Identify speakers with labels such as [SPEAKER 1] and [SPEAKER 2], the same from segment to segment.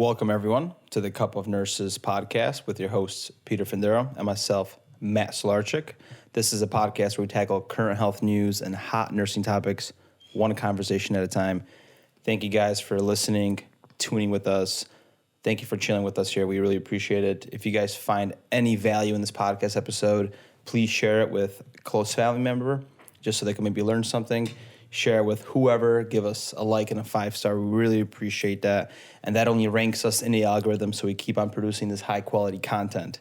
[SPEAKER 1] Welcome, everyone, to the Cup of Nurses podcast with your hosts, Peter Findero and myself, Matt Solarchik. This is a podcast where we tackle current health news and hot nursing topics, one conversation at a time. Thank you guys for listening, tuning with us. Thank you for chilling with us here. We really appreciate it. If you guys find any value in this podcast episode, please share it with a close family member just so they can maybe learn something. Share it with whoever. Give us a like and a 5-star. We really appreciate that. And that only ranks us in the algorithm so we keep on producing this high-quality content.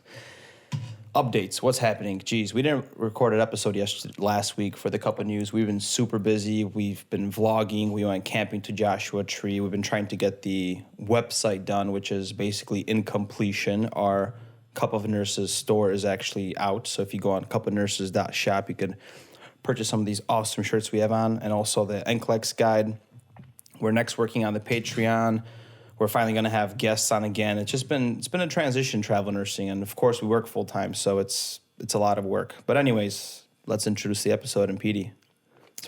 [SPEAKER 1] Updates. What's happening? Geez, we didn't record an episode last week for the Cup of News. We've been super busy. We've been vlogging. We went camping to Joshua Tree. We've been trying to get the website done, which is basically in completion. Our Cup of Nurses store is actually out. So if you go on cupofnurses.shop, you can purchase some of these awesome shirts we have on, and also the NCLEX guide. We're next working on the Patreon. We're finally going to have guests on again. It's been a transition, travel nursing, and of course we work full time, so it's a lot of work. But anyways, let's introduce the episode. And Petey,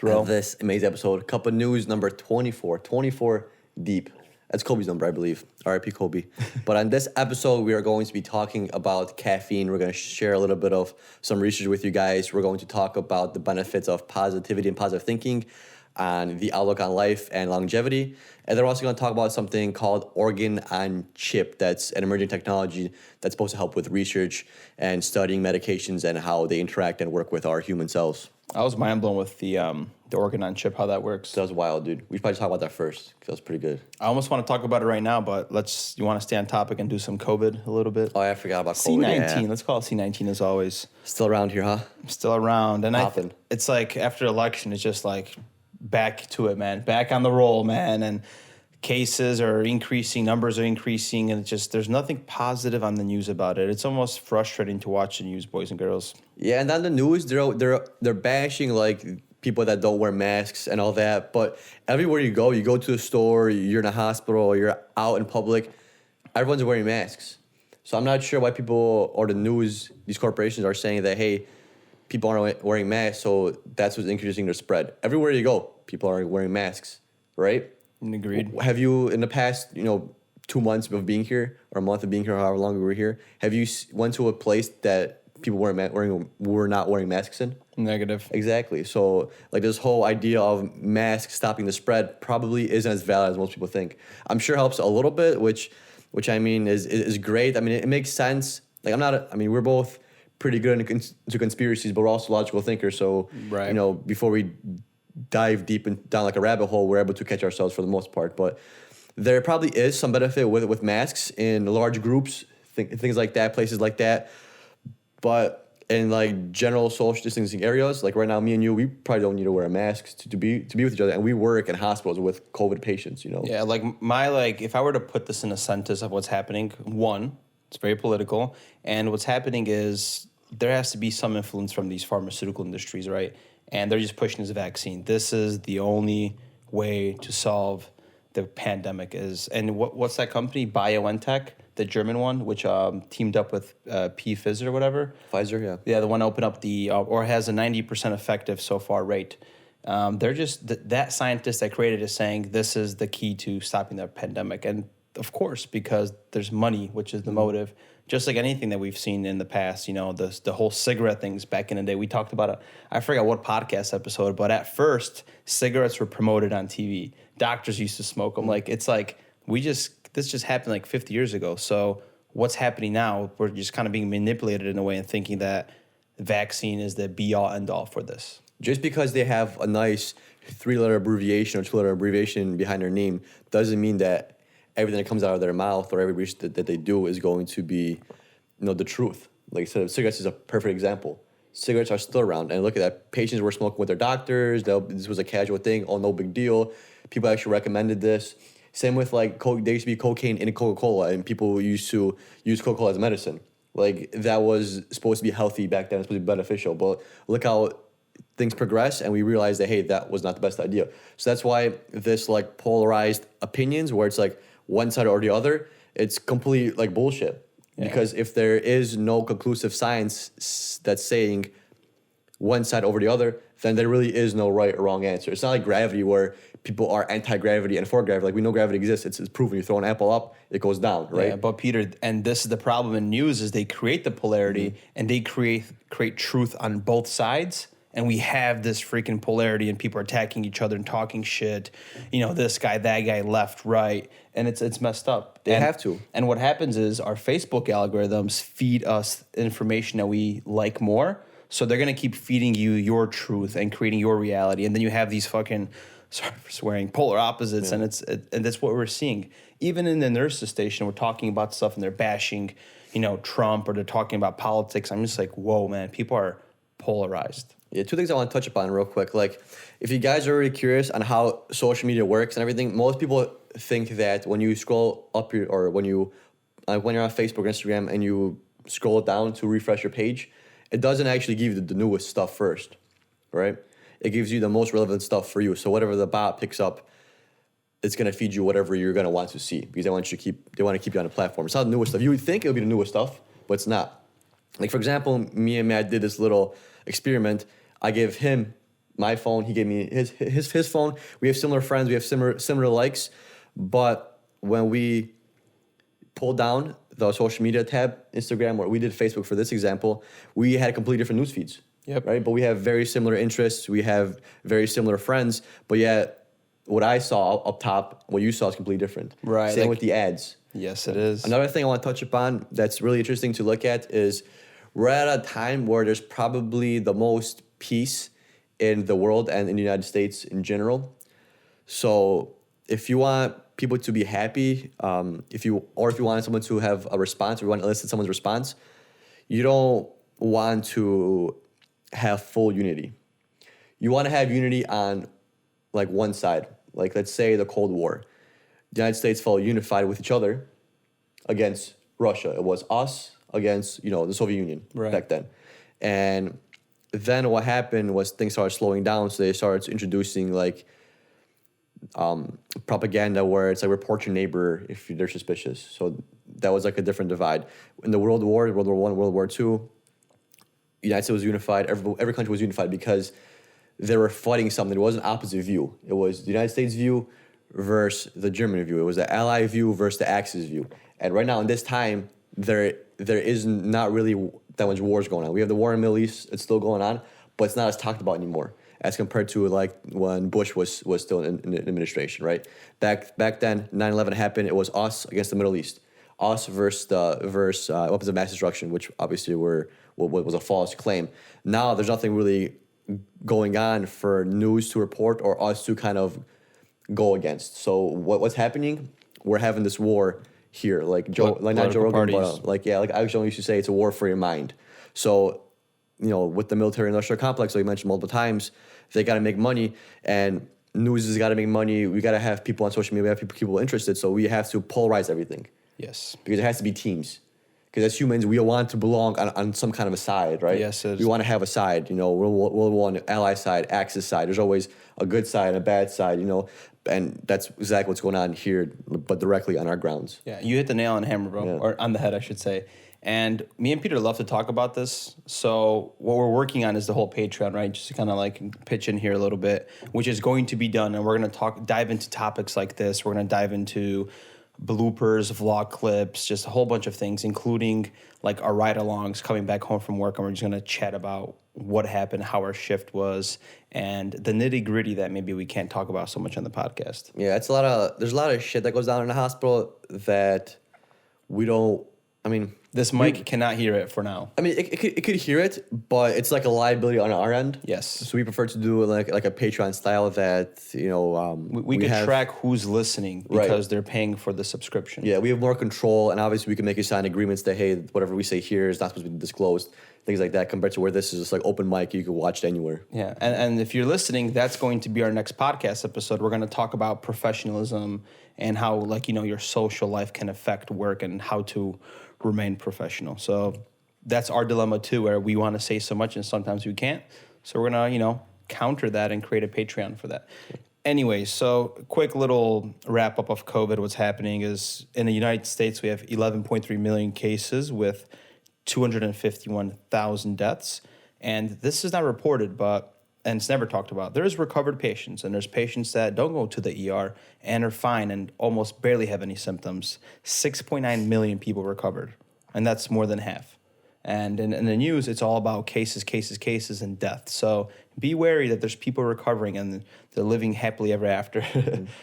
[SPEAKER 2] this amazing episode, Cup of News number 24 deep. That's Kobe's number, I believe. R.I.P. Kobe. But on this episode, we are going to be talking about caffeine. We're going to share a little bit of some research with you guys. We're going to talk about the benefits of positivity and positive thinking and the outlook on life and longevity. And then we're also going to talk about something called organ on chip. That's an emerging technology that's supposed to help with research and studying medications and how they interact and work with our human cells.
[SPEAKER 1] I was mind blown with the organ on chip, how that works.
[SPEAKER 2] That was wild, dude. We should probably talk about that first, because that was pretty good.
[SPEAKER 1] I almost want to talk about it right now, but you want to stay on topic and do some COVID a little bit?
[SPEAKER 2] Oh, I forgot about COVID.
[SPEAKER 1] C19,
[SPEAKER 2] yeah.
[SPEAKER 1] Let's call it C19 as always.
[SPEAKER 2] Still around here, huh?
[SPEAKER 1] Still around. And it's like after election, it's just like back to it, man. Back on the roll, man. And cases are increasing, numbers are increasing, and it's just there's nothing positive on the news about it. It's almost frustrating to watch the news, boys and girls.
[SPEAKER 2] Yeah, and on the news, they're bashing like people that don't wear masks and all that. But everywhere you go to a store, you're in a hospital, you're out in public, everyone's wearing masks. So I'm not sure why people or the news, these corporations are saying that, hey, people aren't wearing masks, so that's what's increasing their spread. Everywhere you go, people are wearing masks, right?
[SPEAKER 1] Agreed.
[SPEAKER 2] Have you, in the past, 2 months of being here, or a month of being here, however long we were here, have you went to a place that people were not wearing masks in?
[SPEAKER 1] Negative.
[SPEAKER 2] Exactly. So, like, this whole idea of masks stopping the spread probably isn't as valid as most people think. I'm sure it helps a little bit, which I mean is great. I mean, it makes sense. Like, we're both pretty good into conspiracies, but we're also logical thinkers. So,
[SPEAKER 1] right.
[SPEAKER 2] Before we dive deep down like a rabbit hole, we're able to catch ourselves for the most part. But there probably is some benefit with masks in large groups, things like that, places like that. But in like general social distancing areas, like right now, me and you, we probably don't need to wear a mask to be with each other. And we work in hospitals with COVID patients,
[SPEAKER 1] Yeah, if I were to put this in a sentence of what's happening, one, it's very political. And what's happening is there has to be some influence from these pharmaceutical industries, right? And they're just pushing this vaccine. This is the only way to solve the pandemic and what's that company? BioNTech, the German one, which teamed up with Pfizer or whatever.
[SPEAKER 2] Pfizer, yeah.
[SPEAKER 1] Yeah, the one that opened up or has a 90% effective so far rate. They're just, that scientist that created it is saying this is the key to stopping the pandemic. And of course, because there's money, which is the motive. Just like anything that we've seen in the past, the whole cigarette things back in the day. We talked about it. I forgot what podcast episode, but at first, cigarettes were promoted on TV. Doctors used to smoke them. This just happened like 50 years ago. So what's happening now, we're just kind of being manipulated in a way and thinking that the vaccine is the be-all, end-all for this.
[SPEAKER 2] Just because they have a nice 3-letter abbreviation or 2-letter abbreviation behind their name doesn't mean that everything that comes out of their mouth or every research that they do is going to be, the truth. Like I said, cigarettes is a perfect example. Cigarettes are still around. And look at that. Patients were smoking with their doctors. This was a casual thing. Oh, no big deal. People actually recommended this. Same with like Coke. There used to be cocaine in Coca-Cola, and people used to use Coca-Cola as medicine. Like, that was supposed to be healthy back then. It's supposed to be beneficial. But look how things progress, and we realized that, hey, that was not the best idea. So that's why this like polarized opinions, where it's like one side or the other, it's complete like bullshit. Yeah. Because if there is no conclusive science that's saying one side over the other, then there really is no right or wrong answer. It's not like gravity where people are anti-gravity and for gravity. Like we know gravity exists. It's proven. You throw an apple up, it goes down, right?
[SPEAKER 1] Yeah, but Peter, and this is the problem in news is they create the polarity and they create truth on both sides. And we have this freaking polarity and people are attacking each other and talking shit. This guy, that guy, left, right. And it's messed up.
[SPEAKER 2] They have to.
[SPEAKER 1] And what happens is our Facebook algorithms feed us information that we like more. So they're going to keep feeding you your truth and creating your reality. And then you have these fucking, sorry for swearing, polar opposites. Yeah. And that's what we're seeing. Even in the nurses station, we're talking about stuff and they're bashing, Trump, or they're talking about politics. I'm just like, whoa, man, people are polarized.
[SPEAKER 2] Yeah, two things I want to touch upon real quick. Like, if you guys are already curious on how social media works and everything, most people think that when you scroll up or when you're on Facebook or Instagram and you scroll it down to refresh your page, it doesn't actually give you the newest stuff first, right? It gives you the most relevant stuff for you. So whatever the bot picks up, it's gonna feed you whatever you're gonna want to see because they want to keep you on the platform. It's not the newest stuff. You would think it would be the newest stuff, but it's not. Like, for example, me and Matt did this little experiment. I gave him my phone. He gave me his phone. We have similar friends. We have similar likes. But when we pulled down the social media tab, Instagram, or we did Facebook for this example, we had completely different news feeds.
[SPEAKER 1] Yep.
[SPEAKER 2] Right. But we have very similar interests. We have very similar friends. But yet, what I saw up top, what you saw is completely different.
[SPEAKER 1] Right.
[SPEAKER 2] Same with the ads.
[SPEAKER 1] Yes, it is.
[SPEAKER 2] Another thing I want to touch upon that's really interesting to look at is we're at a time where there's probably the most peace in the world and in the United States in general. So if you want people to be happy, if you want someone to have a response, or you want to elicit someone's response, you don't want to have full unity. You want to have unity on like one side. Like, let's say the Cold War. The United States felt unified with each other against Russia. It was us against, the Soviet Union back then. And then what happened was things started slowing down. So they started introducing like propaganda where it's like report your neighbor if they're suspicious. So that was like a different divide. In the World War I, World War II, the United States was unified. Every country was unified because they were fighting something. It wasn't opposite view. It was the United States view versus the German view. It was the Ally view versus the Axis view. And right now in this time, there is not really that much wars going on. We have the war in the Middle East. It's still going on, but it's not as talked about anymore as compared to like when Bush was still in the administration, right? Back then, 9/11 happened. It was us against the Middle East. Us versus weapons of mass destruction, which obviously was a false claim. Now there's nothing really going on for news to report or us to kind of go against. So what's happening? We're having this war here, not Joe Rogan, but like Alex Jones used to say, it's a war for your mind. So, with the military industrial complex, like you mentioned multiple times, they got to make money, and news has got to make money. We got to have people on social media, we have people interested, so we have to polarize everything.
[SPEAKER 1] Yes. Because
[SPEAKER 2] it has to be teams. Because as humans, we want to belong on some kind of a side, right?
[SPEAKER 1] Yes,
[SPEAKER 2] we want to have a side. We'll want ally side, Axis side. There's always a good side and a bad side, and that's exactly what's going on here, but directly on our grounds.
[SPEAKER 1] Yeah, you hit the nail on the hammer, bro, or on the head, I should say. And me and Peter love to talk about this. So what we're working on is the whole Patreon, right? Just to kind of like pitch in here a little bit, which is going to be done. And we're going to dive into topics like this. We're going to dive into bloopers, vlog clips, just a whole bunch of things, including like our ride-alongs coming back home from work. And we're just going to chat about what happened, how our shift was, and the nitty-gritty that maybe we can't talk about so much on the podcast.
[SPEAKER 2] Yeah, there's a lot of shit that goes down in the hospital that we don't,
[SPEAKER 1] this mic cannot hear it for now.
[SPEAKER 2] It could hear it, but it's like a liability on our end.
[SPEAKER 1] Yes.
[SPEAKER 2] So we prefer to do like a Patreon style that,
[SPEAKER 1] we could track who's listening because they're paying for the subscription.
[SPEAKER 2] Yeah, we have more control, and obviously we can make you sign agreements that, hey, whatever we say here is not supposed to be disclosed, things like that, compared to where this is just like open mic, you can watch it anywhere.
[SPEAKER 1] Yeah, and if you're listening, that's going to be our next podcast episode. We're going to talk about professionalism and how, your social life can affect work and how to remain professional. So that's our dilemma too, where we want to say so much and sometimes we can't. So we're going to, counter that and create a Patreon for that. Anyway, so quick little wrap up of COVID. What's happening is in the United States, we have 11.3 million cases with 251,000 deaths. And this is not reported, but and it's never talked about. There's recovered patients, and there's patients that don't go to the ER and are fine and almost barely have any symptoms. 6.9 million people recovered, and that's more than half. And in the news, it's all about cases, and death. So be wary that there's people recovering and they're living happily ever after,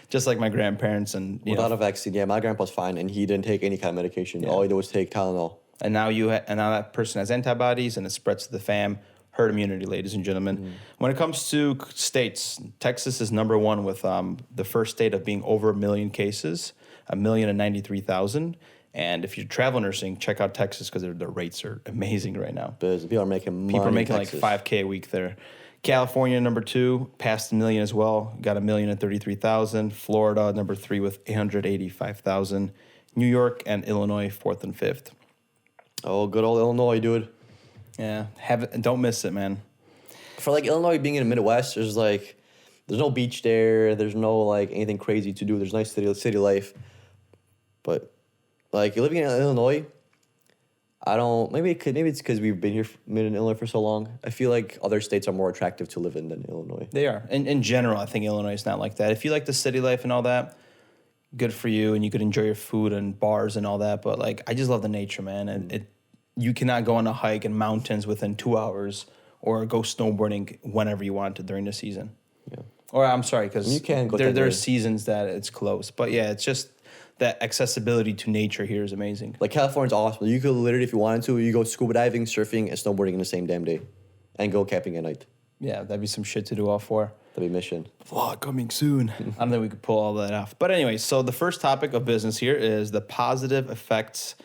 [SPEAKER 1] just like my grandparents. And
[SPEAKER 2] without a vaccine, my grandpa's fine, and he didn't take any kind of medication. All he did was take Tylenol.
[SPEAKER 1] And now now that person has antibodies, and it spreads to the fam. Herd immunity, ladies and gentlemen. When it comes to states, Texas is number one with the first state of being over 1 million cases, 1,093,000. And if you're travel nursing, check out Texas because the rates are amazing right now.
[SPEAKER 2] People are making money.
[SPEAKER 1] People are making like $5K a week there. California, number 2, passed 1 million as well, got 1,033,000. Florida, number 3 with 885,000. New York and Illinois, 4th and 5th.
[SPEAKER 2] Oh, good old Illinois, dude.
[SPEAKER 1] Yeah, don't miss it, man.
[SPEAKER 2] For like Illinois being in the Midwest, there's no beach there. There's no like anything crazy to do. There's nice city life, but like living in Illinois, maybe it's because we've been in Illinois for so long. I feel like other states are more attractive to live in than Illinois.
[SPEAKER 1] They are. In general, I think Illinois is not like that. If you like the city life and all that, good for you, and you could enjoy your food and bars and all that. But like, I just love the nature, man, and you cannot go on a hike in mountains within 2 hours or go snowboarding whenever you want to during the season. Yeah. Or I'm sorry, because
[SPEAKER 2] you can go
[SPEAKER 1] there are seasons that it's close. But yeah, it's just that accessibility to nature here is amazing.
[SPEAKER 2] Like California's awesome. You could literally, if you wanted to, you go scuba diving, surfing, and snowboarding in the same damn day, and go camping at night.
[SPEAKER 1] Yeah, that'd be some shit to do all for.
[SPEAKER 2] That'd be mission.
[SPEAKER 1] Vlog coming soon. I don't think we could pull all that off. But anyway, so the first topic of business here is the positive effects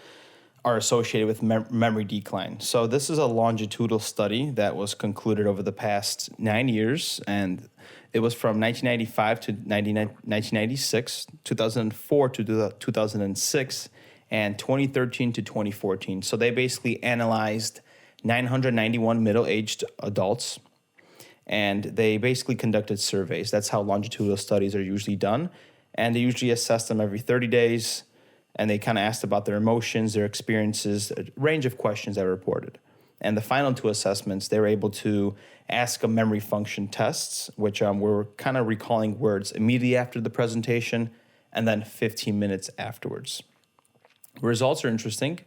[SPEAKER 1] are associated with memory decline. So this is a longitudinal study that was concluded over the past 9 years, and it was from 1995 to 1996, 2004 to 2006, and 2013 to 2014. So they basically analyzed 991 middle-aged adults, and they basically conducted surveys. That's how longitudinal studies are usually done, and they usually assess them every 30 days, and they kind of asked about their emotions, their experiences, a range of questions that were reported. And the final 2 assessments, they were able to ask a memory function tests, which were kind of recalling words immediately after the presentation and then 15 minutes afterwards. Results are interesting.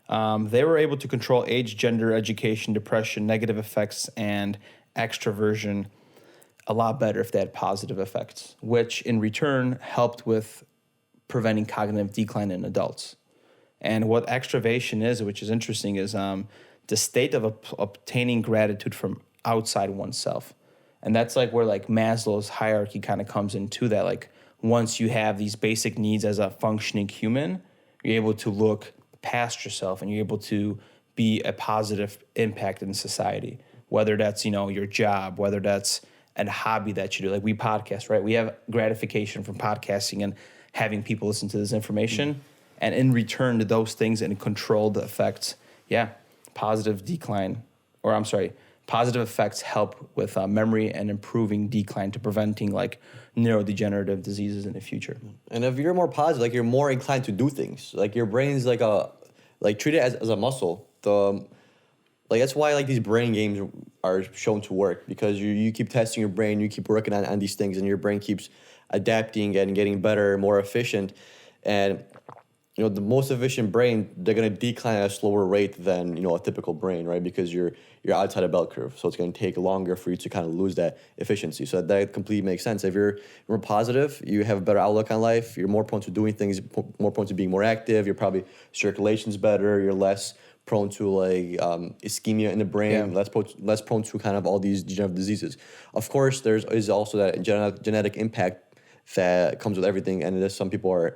[SPEAKER 1] They were able to control age, gender, education, depression, negative effects, and extroversion a lot better if they had positive effects, which in return helped with preventing cognitive decline in adults. And what extravation is, which is interesting, is the state of obtaining gratitude from outside oneself. And that's like where like Maslow's hierarchy kind of comes into that. Like once you have these basic needs as a functioning human, you're able to look past yourself and you're able to be a positive impact in society, whether that's, your job, whether that's a hobby that you do. Like we podcast, right? We have gratification from podcasting and having people listen to this information, and in return to those things and controlled effects, positive effects help with memory and improving decline to preventing like neurodegenerative diseases in the future.
[SPEAKER 2] And if you're more positive, like you're more inclined to do things. Like your brain's treat it as a muscle. That's why like these brain games are shown to work, because you keep testing your brain, you keep working on these things, and your brain keeps adapting and getting better, more efficient. And the most efficient brain, they're gonna decline at a slower rate than a typical brain, right? Because you're outside a bell curve, so it's gonna take longer for you to kind of lose that efficiency. So that completely makes sense. If you're more positive, you have a better outlook on life. You're more prone to doing things, more prone to being more active. You're probably circulation's better. You're less prone to ischemia in the brain, less prone to kind of all these degenerative diseases. Of course, is also that genetic impact that comes with everything, and there's some people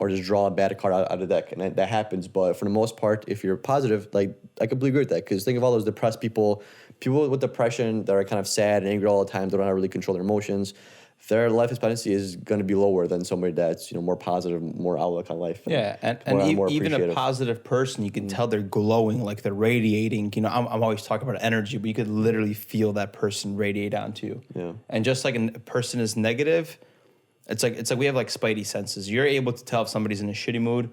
[SPEAKER 2] just draw a bad card out of the deck, and that happens. But for the most part, if you're positive, like I completely agree with that, because think of all those depressed people with depression that are kind of sad and angry all the time, they don't really control their emotions. Their life expectancy is going to be lower than somebody that's more positive, more outlook on life.
[SPEAKER 1] And even a positive person, you can tell they're glowing, like they're radiating. I'm always talking about energy, but you could literally feel that person radiate onto you. Yeah. And just like a person is negative, it's like we have like spidey senses. You're able to tell if somebody's in a shitty mood,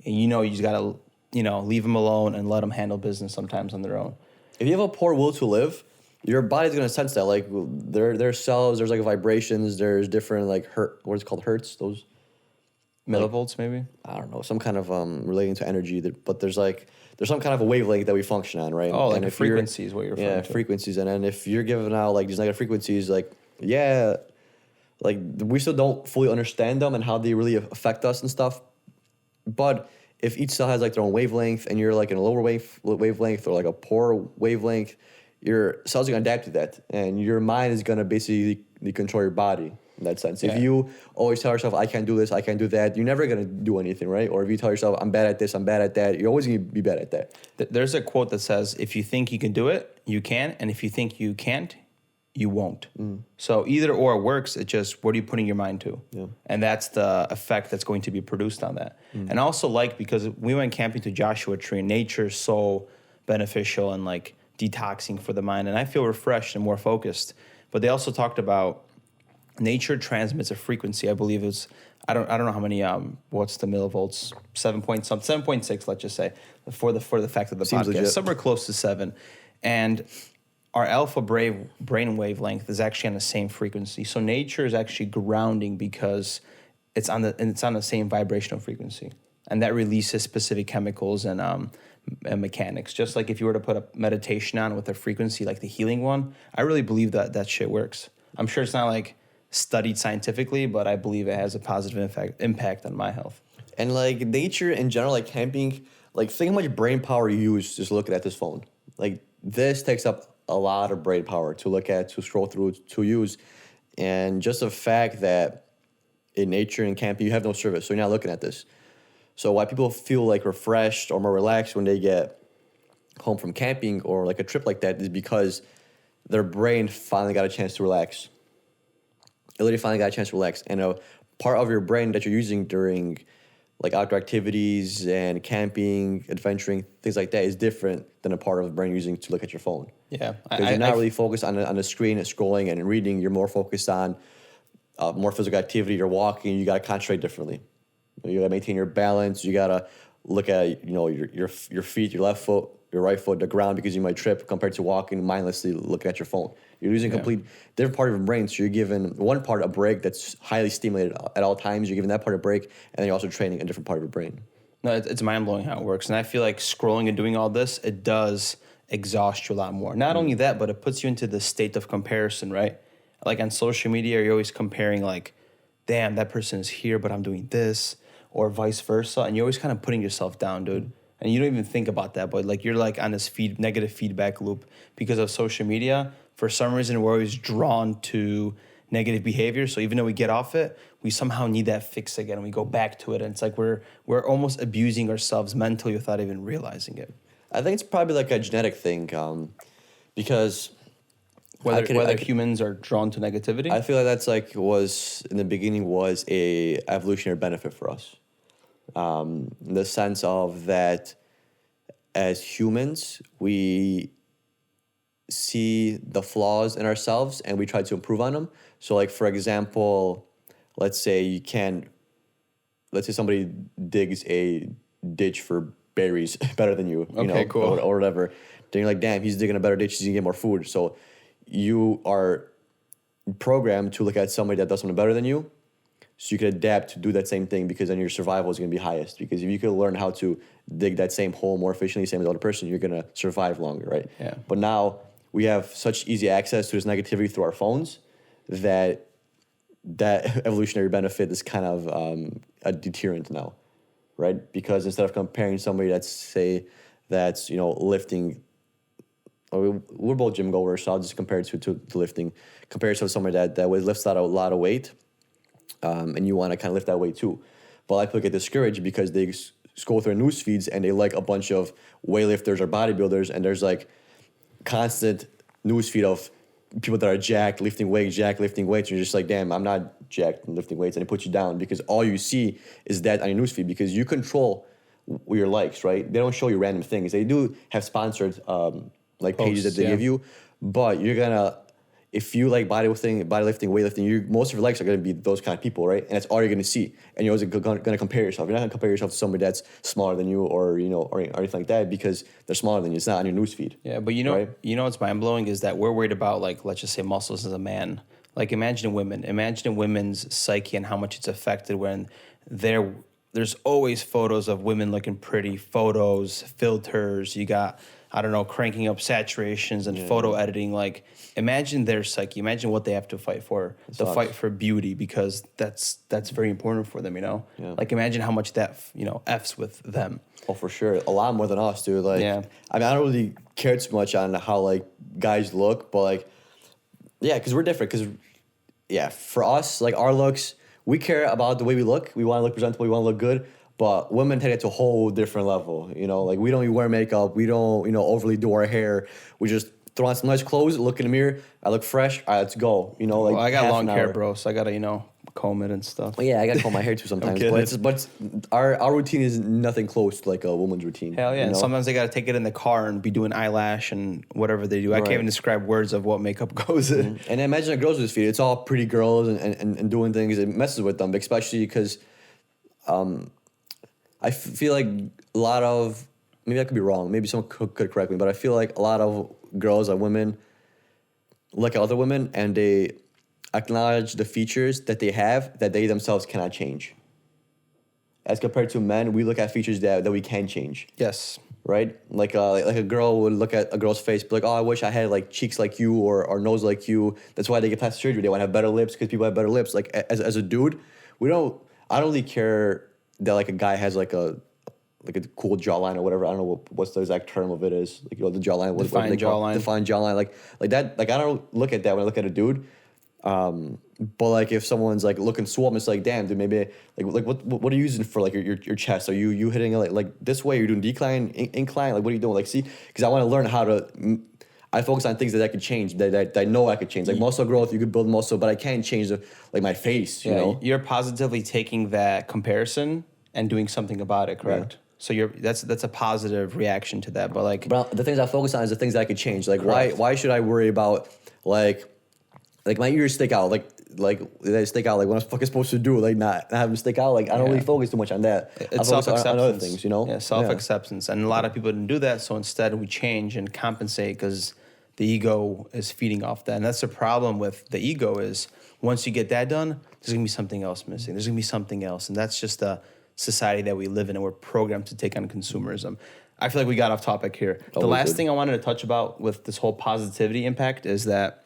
[SPEAKER 1] and you just gotta leave them alone and let them handle business sometimes on their own.
[SPEAKER 2] If you have a poor will to live, your body's gonna sense that. Like there's cells, there's like vibrations, there's different like what is it called, hertz? Those
[SPEAKER 1] Millivolts, maybe?
[SPEAKER 2] I don't know, some kind of relating to energy. But there's some kind of a wavelength that we function on, right?
[SPEAKER 1] Oh, like
[SPEAKER 2] and
[SPEAKER 1] a
[SPEAKER 2] if you're-
[SPEAKER 1] frequency is what you're referring
[SPEAKER 2] yeah,
[SPEAKER 1] to.
[SPEAKER 2] frequencies. And then if you're giving out like these negative frequencies, like like we still don't fully understand them and how they really affect us and stuff. But if each cell has like their own wavelength and you're like in a lower wavelength or like a poor wavelength, your cells are gonna adapt to that, and your mind is gonna basically control your body in that sense.
[SPEAKER 1] Yeah.
[SPEAKER 2] If you always tell yourself, I can't do this, I can't do that, you're never gonna do anything, right? Or if you tell yourself, I'm bad at this, I'm bad at that, you're always gonna be bad at that.
[SPEAKER 1] There's a quote that says, if you think you can do it, you can. And if you think you can't, you won't. So either or works. It's just, what are you putting your mind to?
[SPEAKER 2] Yeah.
[SPEAKER 1] And that's the effect that's going to be produced on that. And also because we went camping to Joshua Tree, and nature is so beneficial and like detoxing for the mind. And I feel refreshed and more focused. But they also talked about nature transmits a frequency. I believe it's, I don't know how many, what's the millivolts, 7.6, let's just say, for the fact of the
[SPEAKER 2] Seems
[SPEAKER 1] podcast,
[SPEAKER 2] legit.
[SPEAKER 1] somewhere close to 7. And our alpha brain wavelength is actually on the same frequency. So nature is actually grounding because it's on the same vibrational frequency, and that releases specific chemicals and mechanics. Just like if you were to put a meditation on with a frequency like the healing one, I really believe that shit works. I'm sure it's not like studied scientifically, but I believe it has a positive impact on my health.
[SPEAKER 2] And like nature in general, like camping, like think how much brain power you use just looking at this phone. Like this takes up a lot of brain power to look at, to scroll through, to use. And just the fact that in nature and camping, you have no service, so you're not looking at this. So why people feel like refreshed or more relaxed when they get home from camping or like a trip like that is because their brain finally got a chance to relax. It literally finally got a chance to relax. And a part of your brain that you're using during like outdoor activities and camping, adventuring, things like that is different than a part of the brain you're using to look at your phone.
[SPEAKER 1] Yeah,
[SPEAKER 2] Because you're not really focused on the screen and scrolling and reading. You're more focused on more physical activity. You're walking. You got to concentrate differently. You got to maintain your balance. You got to look at your feet, your left foot, your right foot, the ground, because you might trip compared to walking mindlessly looking at your phone. You're using complete different part of your brain. So you're giving one part a break that's highly stimulated at all times. You're giving that part a break, and then you're also training a different part of your brain.
[SPEAKER 1] No, it's mind-blowing how it works. And I feel like scrolling and doing all this, it does exhaust you a lot more. Not only that, but it puts you into the state of comparison, right? Like on social media, you're always comparing like, damn, that person is here, but I'm doing this, or vice versa. And you're always kind of putting yourself down, dude. And you don't even think about that, but like you're like on this negative feedback loop because of social media. For some reason, we're always drawn to negative behavior. So even though we get off it, we somehow need that fix again, and we go back to it. And it's like we're almost abusing ourselves mentally without even realizing it.
[SPEAKER 2] I think it's probably like a genetic thing, because
[SPEAKER 1] Whether humans are drawn to negativity.
[SPEAKER 2] I feel like that's like was in the beginning was a evolutionary benefit for us, in the sense of that as humans we see the flaws in ourselves and we try to improve on them. So like for example, let's say somebody digs a ditch for berries better than you,
[SPEAKER 1] cool.
[SPEAKER 2] or whatever. Then you're like, damn, he's digging a better ditch, he's gonna get more food. So you are programmed to look at somebody that does something better than you, so you can adapt to do that same thing, because then your survival is going to be highest. Because if you can learn how to dig that same hole more efficiently, same as the other person, you're going to survive longer, right?
[SPEAKER 1] Yeah.
[SPEAKER 2] But now we have such easy access to this negativity through our phones that evolutionary benefit is kind of a deterrent now, right? Because instead of comparing somebody that's lifting. We're both gym goers, so I'll just compare it to lifting. Compare it to somebody that lifts out a lot of weight, and you want to kind of lift that weight too. But a lot of people get discouraged because they scroll through news feeds and they like a bunch of weightlifters or bodybuilders, and there's like constant news feed of people that are jacked, lifting weights, and you're just like, damn, I'm not jacked and lifting weights, and it puts you down because all you see is that on your news feed, because you control your likes, right? They don't show you random things. They do have sponsored pages that they give you, but you're gonna if you like bodylifting, weightlifting, most of your legs are going to be those kind of people, right? And that's all you're going to see. And you're always going to compare yourself. You're not going to compare yourself to somebody that's smaller than you, or or anything like that, because they're smaller than you. It's not on your newsfeed.
[SPEAKER 1] Yeah, but
[SPEAKER 2] right?
[SPEAKER 1] what's mind blowing is that we're worried about, like, let's just say muscles as a man. Like, imagine a women's psyche and how much it's affected when there's always photos of women looking pretty, photos, filters. You got, I don't know, cranking up saturations and photo editing. Like, imagine their psyche. Imagine what they have to fight for. The fight for beauty, because that's very important for them, Yeah. Like, imagine how much that, F's with them.
[SPEAKER 2] Oh, for sure. A lot more than us, dude. Like,
[SPEAKER 1] yeah.
[SPEAKER 2] I mean, I don't really care too much on how, like, guys look, but, like, yeah, because we're different. Because, yeah, for us, like, our looks, we care about the way we look. We want to look presentable. We want to look good. But women take it to a whole different level, Like, we don't even wear makeup. We don't, overly do our hair. We just throw on some nice clothes, look in the mirror. I look fresh. All right, let's go. Like,
[SPEAKER 1] well, I got long hair, bro, so I got to, comb it and stuff.
[SPEAKER 2] Well, yeah, I got to comb my hair too sometimes. but our routine is nothing close to like a woman's routine.
[SPEAKER 1] Hell yeah. And sometimes they got to take it in the car and be doing eyelash and whatever they do. I can't even describe words of what makeup goes in.
[SPEAKER 2] Mm-hmm. And imagine a girl's feed. It's all pretty girls and doing things. It messes with them, especially because I feel like a lot of, maybe I could be wrong, maybe someone could correct me, but I feel like a lot of girls and women look at other women and they acknowledge the features that they have that they themselves cannot change. As compared to men, we look at features that we can change.
[SPEAKER 1] Yes.
[SPEAKER 2] Right? Like a girl would look at a girl's face, be like, oh, I wish I had like cheeks like you or nose like you. That's why they get plastic surgery. They want to have better lips because people have better lips. Like as a dude, I don't really care that like a guy has like a cool jawline or whatever. I don't know what's the exact term of it is. Like, the jawline.
[SPEAKER 1] Defined jawline.
[SPEAKER 2] Defined jawline. Like that. Like, I don't look at that when I look at a dude. But like if someone's like looking swollen, it's like, damn, dude, maybe like what are you using for like your chest? Are you hitting it like this way? You're doing decline, incline? Like, what are you doing? Like, see, because I want to learn how to. I focus on things that I could change, that I know I could change. Like muscle growth, you could build muscle, but I can't change my face. You know,
[SPEAKER 1] you're positively taking that comparison and doing something about it, correct? Yeah. So that's a positive reaction to that. But
[SPEAKER 2] the things I focus on is the things that I could change. Like, why should I worry about like my ears stick out? Like they stick out like what I'm fucking supposed to do, like not have them stick out. Like, I don't really focus too much on that.
[SPEAKER 1] It's self-acceptance
[SPEAKER 2] on other things,
[SPEAKER 1] Yeah, self-acceptance. And a lot of people didn't do that, so instead we change and compensate because the ego is feeding off that. And that's the problem with the ego is once you get that done, there's gonna be something else missing. There's gonna be something else. And that's just the society that we live in, and we're programmed to take on consumerism. I feel like we got off topic here. The last thing I wanted to touch about with this whole positivity impact is that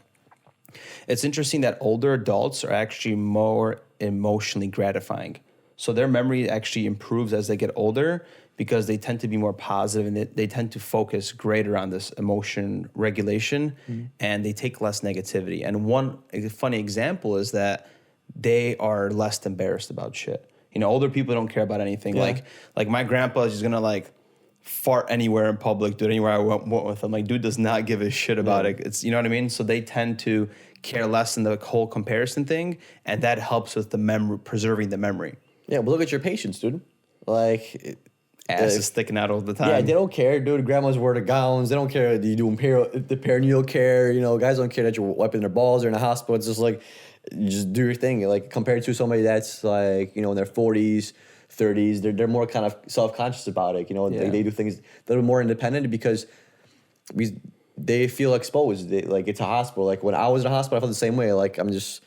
[SPEAKER 1] it's interesting that older adults are actually more emotionally gratifying. So their memory actually improves as they get older because they tend to be more positive and they tend to focus greater on this emotion regulation, and they take less negativity. And one funny example is that they are less embarrassed about shit. Older people don't care about anything. Yeah. Like my grandpa is just gonna like fart anywhere in public, do it anywhere I went with him. Like, dude does not give a shit about it. It's, you know what I mean? So they tend to care less in the whole comparison thing, and that helps with the memory, preserving the memory.
[SPEAKER 2] Yeah, but look at your patients, dude. Like,
[SPEAKER 1] ass is sticking out all the time.
[SPEAKER 2] Yeah, they don't care, dude. Grandmas wear the gowns. They don't care. You do the perineal care. Guys don't care that you're wiping their balls or in the hospital. It's just like, you just do your thing. Like, compared to somebody that's like, in their 40s, 30s, they're more kind of self-conscious about it. They do things that are more independent because they feel exposed. Like, it's a hospital. Like, when I was in a hospital, I felt the same way. Like, I was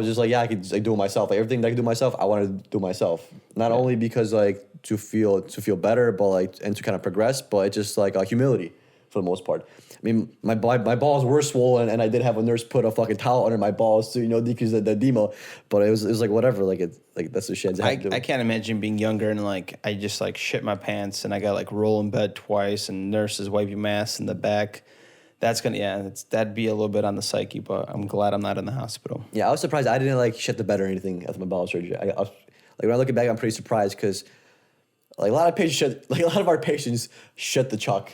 [SPEAKER 2] just like, yeah, I could just, like, do it myself. Like, everything that I could do myself, I wanted to do myself. Not only because like to feel better, but like, and to kind of progress, but it's just like a humility for the most part. I mean, my balls were swollen, and I did have a nurse put a fucking towel under my balls to decrease the edema. But it was like whatever. Like, that's the shit.
[SPEAKER 1] I can't imagine being younger and like I just like shit my pants and I got like roll in bed twice and nurses wipe your ass in the back. That's gonna that'd be a little bit on the psyche. But I'm glad I'm not in the hospital.
[SPEAKER 2] Yeah, I was surprised I didn't like shit the bed or anything after my bowel surgery. I was, like, when I look back, I'm pretty surprised because like a lot of our patients shit the chuck.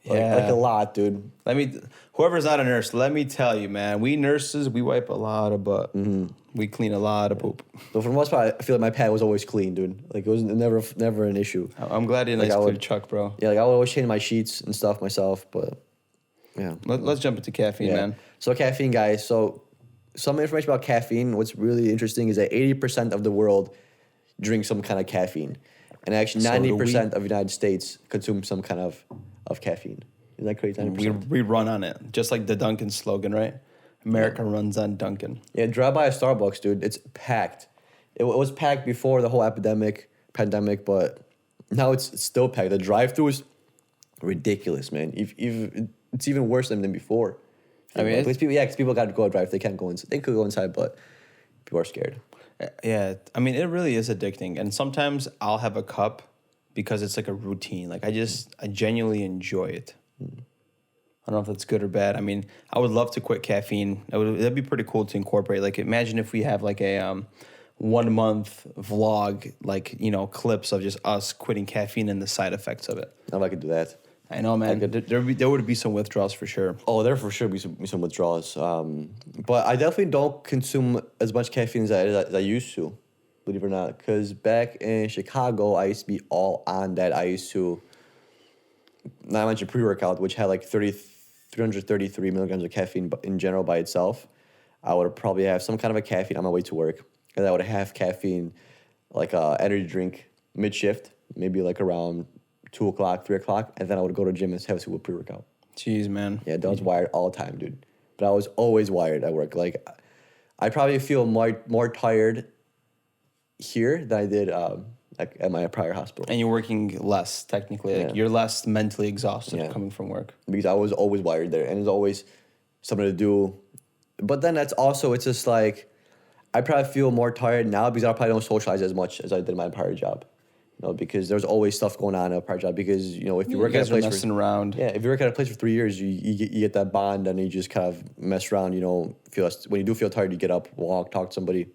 [SPEAKER 2] Like a lot, dude.
[SPEAKER 1] Whoever's not a nurse, let me tell you, man. We nurses, we wipe a lot of butt. Mm-hmm. We clean a lot of poop.
[SPEAKER 2] But for the most part, I feel like my pad was always clean, dude. Like, it was never an issue.
[SPEAKER 1] I'm glad you didn't clean chuck, bro.
[SPEAKER 2] Yeah, like I would always change my sheets and stuff myself, but Yeah.
[SPEAKER 1] Let's jump into caffeine, man.
[SPEAKER 2] So caffeine, guys. So some information about caffeine. What's really interesting is that 80% of the world drinks some kind of caffeine, and actually
[SPEAKER 1] So do
[SPEAKER 2] 90% of the United States consume some kind of caffeine. Isn't that crazy? 90%.
[SPEAKER 1] We run on it, just like the Dunkin' slogan, right? America runs on Dunkin'.
[SPEAKER 2] Yeah, drive by a Starbucks, dude. It's packed. It was packed before the whole pandemic, but now it's still packed. The drive-through is ridiculous, man. If it's even worse than before.
[SPEAKER 1] I mean,
[SPEAKER 2] because people got to go drive. They can't go inside. They could go inside, but people are scared.
[SPEAKER 1] Yeah, I mean, it really is addicting. And sometimes I'll have a cup because it's like a routine. Like I genuinely enjoy it. I don't know if that's good or bad. I mean, I would love to quit caffeine. That'd be pretty cool to incorporate. Like imagine if we have like a 1 month vlog, like, clips of just us quitting caffeine and the side effects of it.
[SPEAKER 2] If I could do that.
[SPEAKER 1] I know, man. There would be some withdrawals for sure.
[SPEAKER 2] Oh, there for sure be some withdrawals. But I definitely don't consume as much caffeine as I used to, believe it or not. Because back in Chicago, I used to be all on that. I used to, not to mention pre-workout, which had like 333 milligrams of caffeine in general by itself. I would probably have some kind of a caffeine on my way to work. And I would have caffeine, like a energy drink mid-shift, maybe like around 2 o'clock, 3 o'clock, and then I would go to the gym and have a super pre-workout.
[SPEAKER 1] Jeez, man.
[SPEAKER 2] Yeah, that was wired all the time, dude. But I was always wired at work. Like, I probably feel more tired here than I did like at my prior hospital.
[SPEAKER 1] And you're working less, technically. Like you're less mentally exhausted coming from work.
[SPEAKER 2] Because I was always wired there, and there's always something to do. But then it's just like, I probably feel more tired now because I probably don't socialize as much as I did in my prior job. Because there's always stuff going on in a prior job. Because if you work at a place
[SPEAKER 1] messing around.
[SPEAKER 2] Yeah, if you work at a place for 3 years, you get that bond, and you just kind of mess around. When you do feel tired, you get up, walk, talk to somebody.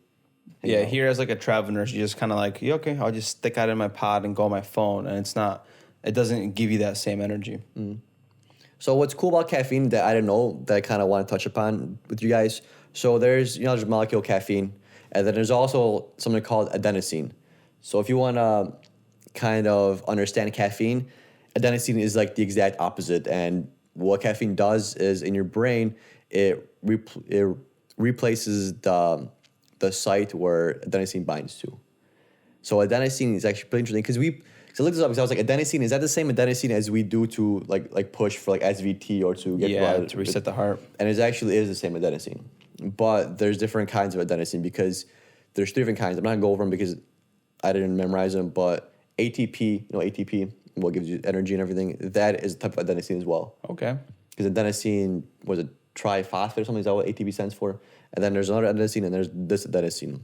[SPEAKER 1] Yeah, here as like a travel nurse, you just kind of like, yeah, okay, I'll just stick out in my pod and go on my phone, and it doesn't give you that same energy.
[SPEAKER 2] So what's cool about caffeine that I didn't know that I kind of want to touch upon with you guys? So there's molecule caffeine, and then there's also something called adenosine. So if you want to kind of understand caffeine, adenosine is like the exact opposite. And what caffeine does is in your brain, it replaces the site where adenosine binds to. So adenosine is actually pretty interesting because I looked this up because I was like, adenosine, is that the same adenosine as we do to like push for like SVT or to get
[SPEAKER 1] to reset the heart?
[SPEAKER 2] And it actually is the same adenosine. But there's different kinds of adenosine because there's 3 different kinds. I'm not going to go over them because I didn't memorize them, but ATP, ATP, what gives you energy and everything, that is a type of adenosine as well.
[SPEAKER 1] Okay.
[SPEAKER 2] Because adenosine was a triphosphate or something, is that what ATP stands for? And then there's another adenosine, and there's this adenosine.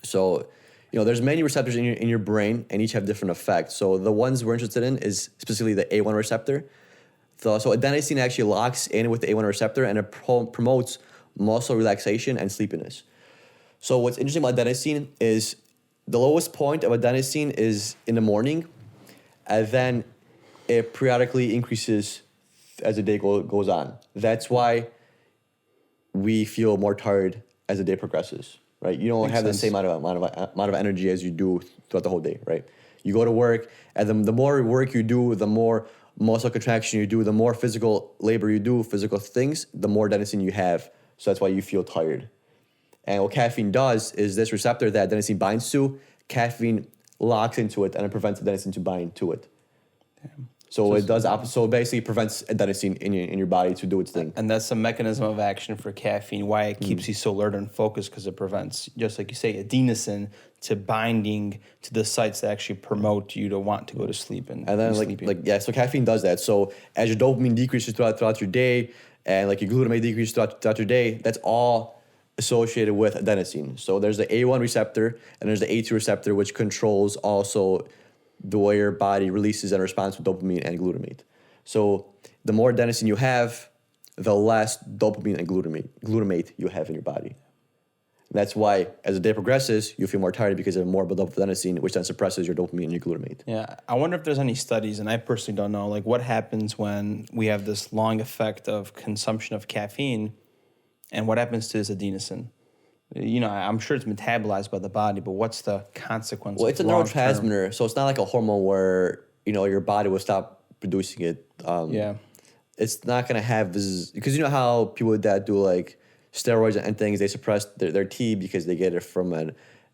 [SPEAKER 2] So, there's many receptors in your brain, and each have different effects. So the ones we're interested in is specifically the A1 receptor. So adenosine actually locks in with the A1 receptor, and it promotes muscle relaxation and sleepiness. So what's interesting about adenosine is the lowest point of adenosine is in the morning, and then it periodically increases as the day goes on. That's why we feel more tired as the day progresses, right? You don't
[SPEAKER 1] Makes
[SPEAKER 2] have
[SPEAKER 1] sense.
[SPEAKER 2] the same amount of energy as you do throughout the whole day, right? You go to work, and the more work you do, the more muscle contraction you do, the more physical labor you do, physical things, the more adenosine you have. So that's why you feel tired. And what caffeine does is this receptor that adenosine binds to, caffeine locks into it, and it prevents adenosine to bind to it.
[SPEAKER 1] Damn.
[SPEAKER 2] So it does opposite. So it basically prevents adenosine in your body to do its thing.
[SPEAKER 1] And that's the mechanism of action for caffeine, why it keeps you so alert and focused, because it prevents, just like you say, adenosine to binding to the sites that actually promote you to want to go to sleep and
[SPEAKER 2] then so caffeine does that. So as your dopamine decreases throughout your day, and like your glutamate decreases throughout your day, that's all associated with adenosine. So there's the A1 receptor and there's the A2 receptor, which controls also the way your body releases and responds to dopamine and glutamate. So the more adenosine you have, the less dopamine and glutamate you have in your body. And that's why as the day progresses, you feel more tired because of more buildup of adenosine, which then suppresses your dopamine and your glutamate.
[SPEAKER 1] Yeah, I wonder if there's any studies, and I personally don't know, like what happens when we have this long effect of consumption of caffeine, and what happens to this adenosine? I'm sure it's metabolized by the body, but what's the consequence?
[SPEAKER 2] Well, it's a neurotransmitter, so it's not like a hormone where your body will stop producing it. it's not gonna have this, because you know how people that do like steroids and things, they suppress their tea because they get it from an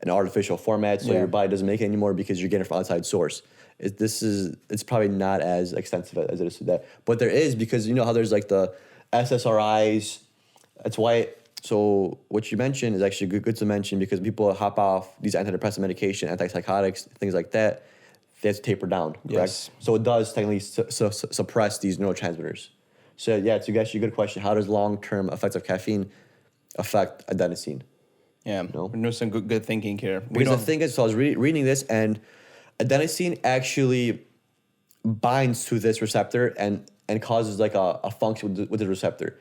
[SPEAKER 2] artificial format, so
[SPEAKER 1] Yeah.
[SPEAKER 2] your body doesn't make it anymore because you're getting it from outside source. It's probably not as extensive as it is to that, but there is, because you know how there's like the SSRIs. That's why. So what you mentioned is actually good to mention, because people hop off these antidepressant medication, antipsychotics, things like that. They have to taper down, correct?
[SPEAKER 1] Yes.
[SPEAKER 2] So it does technically suppress these neurotransmitters. So yeah, to get you a good question, how does long-term effects of caffeine affect adenosine?
[SPEAKER 1] Yeah,
[SPEAKER 2] No.
[SPEAKER 1] we're doing some good thinking here.
[SPEAKER 2] Because the thing is, so I was reading this, and adenosine actually binds to this receptor and causes like a function with the receptor.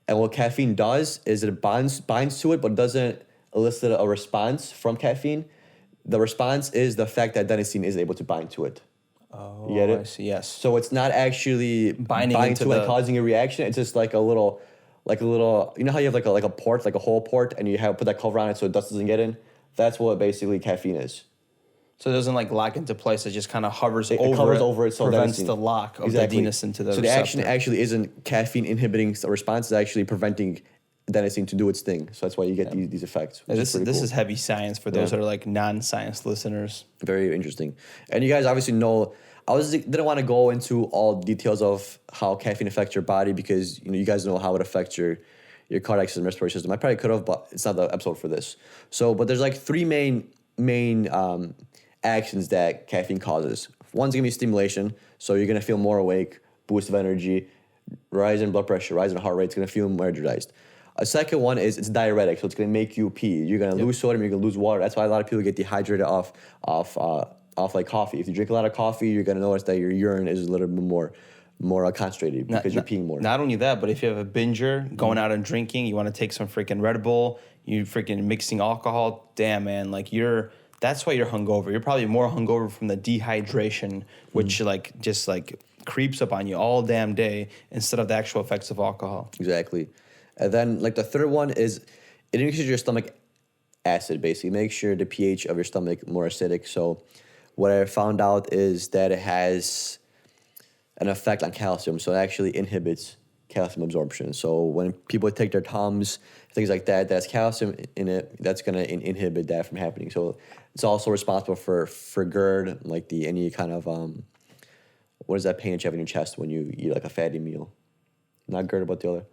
[SPEAKER 2] And what caffeine does is it binds to it, but doesn't elicit a response from caffeine. The response is the fact that adenosine is able to bind to it.
[SPEAKER 1] Oh,
[SPEAKER 2] You get it?
[SPEAKER 1] I see. Yes.
[SPEAKER 2] So it's not actually
[SPEAKER 1] Binding
[SPEAKER 2] binding
[SPEAKER 1] into
[SPEAKER 2] to it and
[SPEAKER 1] the-
[SPEAKER 2] causing a reaction. It's just like a little. You know how you have like a port, like a hole port, and you have put that cover on it so dust doesn't get in. That's what basically caffeine is.
[SPEAKER 1] So it doesn't like lock into place. It just kind of hovers
[SPEAKER 2] It
[SPEAKER 1] over
[SPEAKER 2] covers
[SPEAKER 1] it,
[SPEAKER 2] over it, so
[SPEAKER 1] prevents
[SPEAKER 2] adenosine-
[SPEAKER 1] the lock of
[SPEAKER 2] Exactly.
[SPEAKER 1] the adenosine to the
[SPEAKER 2] So the
[SPEAKER 1] receptor.
[SPEAKER 2] action actually isn't caffeine inhibiting a response; it's actually preventing adenosine to do its thing. So that's why you get these effects.
[SPEAKER 1] Yeah,
[SPEAKER 2] which
[SPEAKER 1] this
[SPEAKER 2] pretty
[SPEAKER 1] this
[SPEAKER 2] cool.
[SPEAKER 1] is heavy science for those
[SPEAKER 2] Yeah.
[SPEAKER 1] that are like non-science listeners.
[SPEAKER 2] Very interesting. And you guys obviously know, didn't want to go into all details of how caffeine affects your body, because you guys know how it affects your cardiac system, respiratory system. I probably could have, but it's not the episode for this. So, but there's like three main actions that caffeine causes. One's gonna be stimulation, so you're gonna feel more awake, boost of energy, rise in blood pressure, rise in heart rate. It's gonna feel more energized. A second one is it's diuretic, so it's gonna make you pee. You're gonna lose sodium, you're gonna lose water. That's why a lot of people get dehydrated off like coffee. If you drink a lot of coffee, you're gonna notice that your urine is a little bit more concentrated because you're peeing more.
[SPEAKER 1] Not only that, but if you have a binger, going out and drinking, you want to take some freaking Red Bull, you freaking mixing alcohol, damn man, like that's why you're hungover. You're probably more hungover from the dehydration, which just creeps up on you all damn day, instead of the actual effects of alcohol.
[SPEAKER 2] Exactly. And then like the third one is it increases your stomach acid, basically. Makes sure the pH of your stomach more acidic. So what I found out is that it has an effect on calcium. So it actually inhibits calcium absorption. So when people take their Tums, things like that, that's calcium in it, that's going to inhibit that from happening. So it's also responsible for GERD, like any kind of, what is that pain that you have in your chest when you eat like a fatty meal? Not GERD, but the other.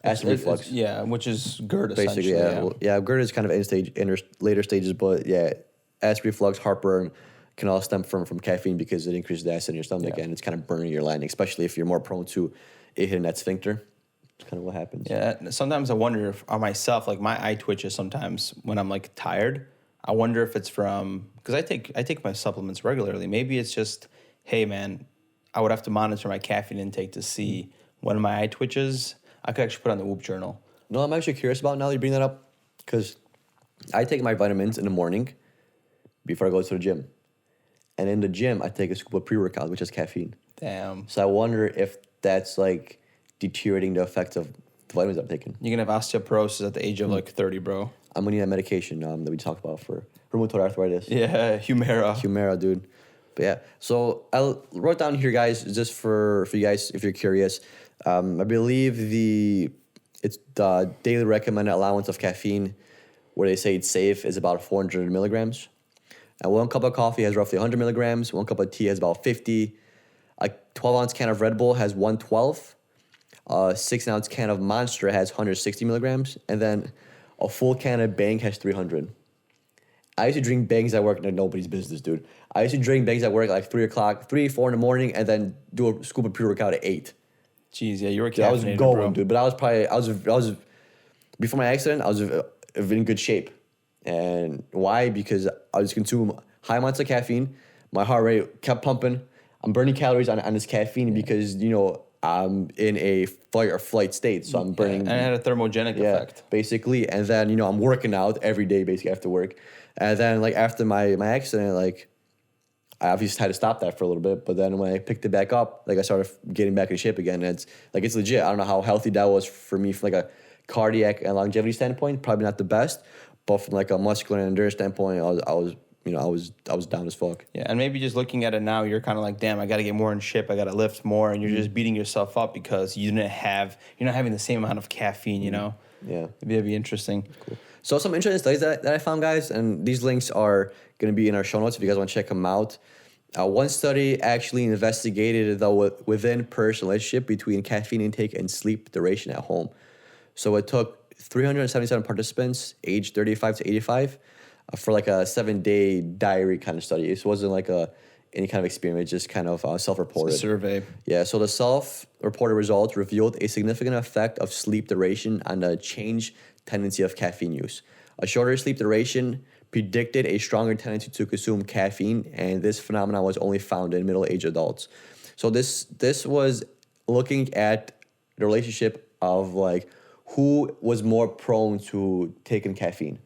[SPEAKER 2] Acid reflux.
[SPEAKER 1] Yeah, which is GERD
[SPEAKER 2] Basically,
[SPEAKER 1] essentially.
[SPEAKER 2] yeah. Well, yeah, GERD is kind of later stages, but yeah, acid reflux, heartburn can all stem from caffeine, because it increases the acid in your stomach, and it's kind of burning your lining, especially if you're more prone to it hitting that sphincter. That's kind of what happens.
[SPEAKER 1] Yeah, sometimes I wonder if on myself, like my eye twitches sometimes when I'm like tired. I wonder if it's from, because I take my supplements regularly. Maybe it's just, hey man, I would have to monitor my caffeine intake to see when my eye twitches. I could actually put on the Whoop journal.
[SPEAKER 2] No, I'm actually curious about now that you bring that up, because I take my vitamins in the morning before I go to the gym. And in the gym, I take a scoop of pre-workout, which has caffeine.
[SPEAKER 1] Damn.
[SPEAKER 2] So I wonder if that's like deteriorating the effects of the vitamins I'm taking.
[SPEAKER 1] You're going to have osteoporosis at the age of like 30, bro.
[SPEAKER 2] I'm going to need that medication that we talked about for rheumatoid arthritis.
[SPEAKER 1] Yeah, Humira.
[SPEAKER 2] Humira, dude. But yeah, so I wrote down here, guys, just for you guys, if you're curious. I believe it's the daily recommended allowance of caffeine, where they say it's safe, is about 400 milligrams. And one cup of coffee has roughly 100 milligrams. One cup of tea has about 50. A 12-ounce can of Red Bull has 112. A 6-ounce can of Monster has 160 milligrams. And then a full can of Bang has 300. I used to drink Bangs at work, and nobody's business, dude. I used to drink Bangs at work at like 3 o'clock, 3, 4 in the morning, and then do a scoop of pre-workout at 8.
[SPEAKER 1] Jeez, yeah, you were
[SPEAKER 2] Dude, I was
[SPEAKER 1] caffeinated,
[SPEAKER 2] going,
[SPEAKER 1] bro.
[SPEAKER 2] dude. But I was before my accident, I was in good shape. And why? Because I was consuming high amounts of caffeine. My heart rate kept pumping. I'm burning calories on this caffeine because, I'm in a fight or flight state. So I'm burning.
[SPEAKER 1] And it had a thermogenic effect.
[SPEAKER 2] Basically. And then, I'm working out every day, basically, after work. And then, like, after my accident, like, I obviously had to stop that for a little bit. But then when I picked it back up, like, I started getting back in shape again. And it's legit. I don't know how healthy that was for me from, like, a cardiac and longevity standpoint. Probably not the best. But from, like, a muscular and endurance standpoint, I was I was down as fuck.
[SPEAKER 1] Yeah, and maybe just looking at it now, you're kind of like, damn, I got to get more in shape. I got to lift more, and you're just beating yourself up because you're not having the same amount of caffeine.
[SPEAKER 2] Yeah.
[SPEAKER 1] Maybe that'd be interesting.
[SPEAKER 2] Cool. So some interesting studies that I found, guys, and these links are going to be in our show notes if you guys want to check them out. One study actually investigated the within-person relationship between caffeine intake and sleep duration at home. So it took 377 participants, aged 35 to 85, for like a 7-day diary kind of study. It wasn't like any kind of experiment, just kind of self-reported.
[SPEAKER 1] It's a survey.
[SPEAKER 2] Yeah, so the self-reported results revealed a significant effect of sleep duration on the change tendency of caffeine use. A shorter sleep duration predicted a stronger tendency to consume caffeine, and this phenomenon was only found in middle-aged adults. So this was looking at the relationship of like who was more prone to taking caffeine.